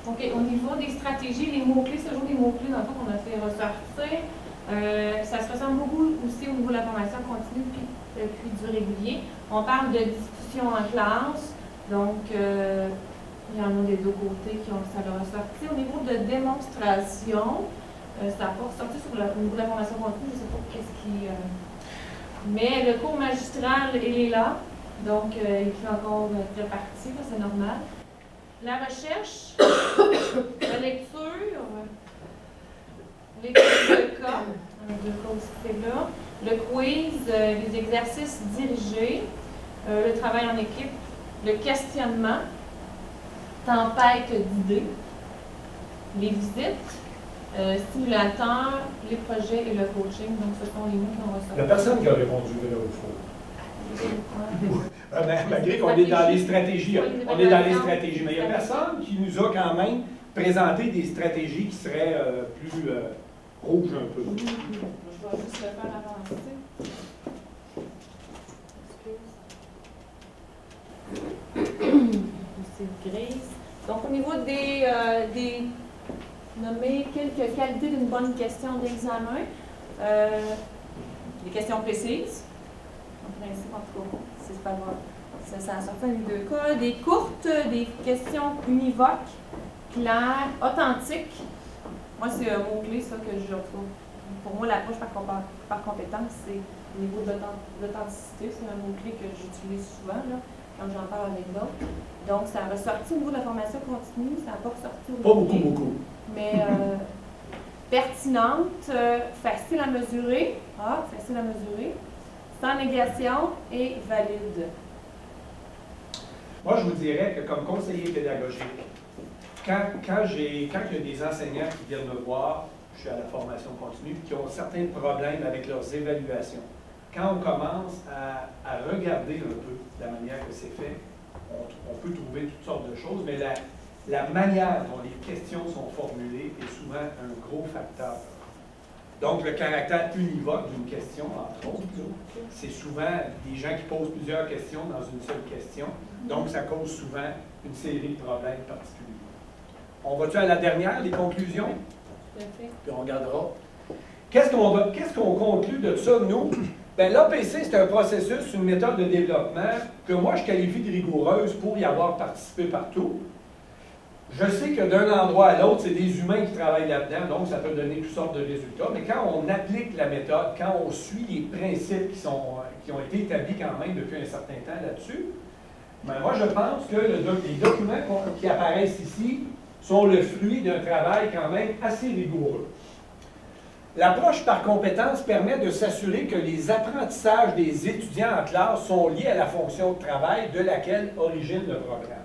OK, au niveau des stratégies, les mots-clés, c'est toujours des mots-clés dans le fond qu'on a fait ressortir. Ça se ressemble beaucoup aussi au niveau de la formation continue puis du régulier. On parle de discussion en classe, donc il y en a des deux côtés qui ont ça l'a ressorti. Au niveau de démonstration, ça n'a pas ressorti au niveau de la formation continue, je ne sais pas qu'est-ce qui... Mais le cours magistral, il est là. Donc, il fait encore réparti, c'est normal. La recherche, la lecture, l'étude de cas, deux cas aussi c'est là, le quiz, les exercices dirigés, le travail en équipe, le questionnement, tempête d'idées, les visites, stimulateurs, les projets et le coaching. Donc, ce sont les mots qu'on ressort. La personne qui a répondu là au fond. Malgré qu'on est dans les stratégies, on est dans les stratégies, mais il y a personne qui nous a quand même présenté des stratégies qui seraient plus rouges un peu. Je vais juste le faire avancer. C'est grise. Donc, au niveau des nommer quelques qualités d'une bonne question d'examen, des questions précises. En principe, en tout cas, c'est pas grave. Ça a sorti dans les deux cas. Des courtes, des questions univoques, claires, authentiques. Moi, c'est un mot-clé, ça, que je retrouve. Pour moi, l'approche par compétence, c'est au niveau de l'authenticité. C'est un mot-clé que j'utilise souvent, là, quand j'en parle avec d'autres. Donc, ça a ressorti au niveau de la formation continue. Ça n'a pas ressorti au niveau Pas beaucoup. Mais pertinente, facile à mesurer. Facile à mesurer. Sans négation et valide. Moi, je vous dirais que comme conseiller pédagogique, quand il y a des enseignants qui viennent me voir, je suis à la formation continue, qui ont certains problèmes avec leurs évaluations, quand on commence à regarder un peu la manière que c'est fait, on peut trouver toutes sortes de choses, mais la manière dont les questions sont formulées est souvent un gros facteur. Donc, le caractère univoque d'une question, entre autres, c'est souvent des gens qui posent plusieurs questions dans une seule question. Donc, ça cause souvent une série de problèmes particuliers. On va-tu à la dernière, les conclusions? Tout à fait. Puis on regardera. Qu'est-ce qu'on conclut de ça, nous? Bien, l'APC, c'est un processus, une méthode de développement que moi, je qualifie de rigoureuse pour y avoir participé partout. Je sais que d'un endroit à l'autre, c'est des humains qui travaillent là-dedans, donc ça peut donner toutes sortes de résultats. Mais quand on applique la méthode, quand on suit les principes qui ont été établis quand même depuis un certain temps là-dessus, ben moi, je pense que les documents qui apparaissent ici sont le fruit d'un travail quand même assez rigoureux. L'approche par compétence permet de s'assurer que les apprentissages des étudiants en classe sont liés à la fonction de travail de laquelle origine le programme.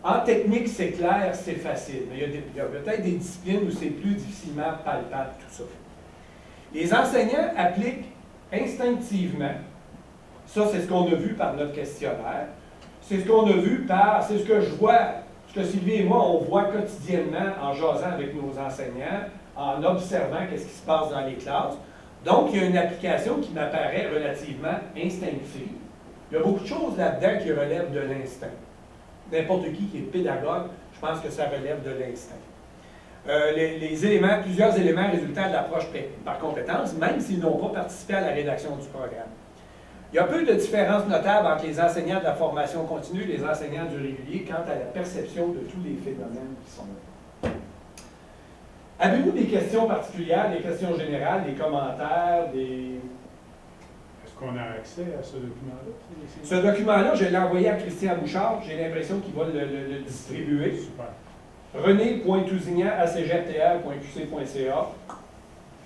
En technique, c'est clair, c'est facile, mais il y a peut-être des disciplines où c'est plus difficilement palpable tout ça. Les enseignants appliquent instinctivement, ça c'est ce qu'on a vu par notre questionnaire, c'est ce qu'on a vu c'est ce que je vois, ce que Sylvie et moi on voit quotidiennement en jasant avec nos enseignants, en observant ce qui se passe dans les classes. Donc, il y a une application qui m'apparaît relativement instinctive. Il y a beaucoup de choses là-dedans qui relèvent de l'instinct. N'importe qui est pédagogue, je pense que ça relève de l'instinct. Plusieurs éléments résultant de l'approche par compétence, même s'ils n'ont pas participé à la rédaction du programme. Il y a peu de différences notables entre les enseignants de la formation continue et les enseignants du régulier quant à la perception de tous les phénomènes qui sont là. Avez-vous des questions particulières, des questions générales, des commentaires, des... Est-ce qu'on a accès à ce document-là? Ce document-là, je l'ai envoyé à Christian Bouchard. J'ai l'impression qu'il va le distribuer. Super. rené.tousignan@cégeptr.qc.ca.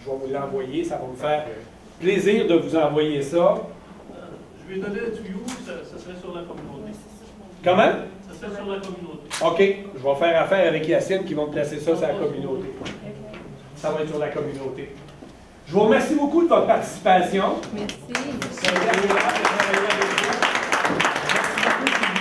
Je vais vous l'envoyer. Ça va me faire plaisir de vous envoyer ça. Je vais donner to you, ça serait sur la communauté. Comment? Ça serait sur la communauté. OK. Je vais faire affaire avec Yacine qui vont placer ça sur la communauté. Ça va être sur la communauté. Je vous remercie beaucoup de votre participation. Merci. Ça a été agréable de travailler avec vous. Merci beaucoup.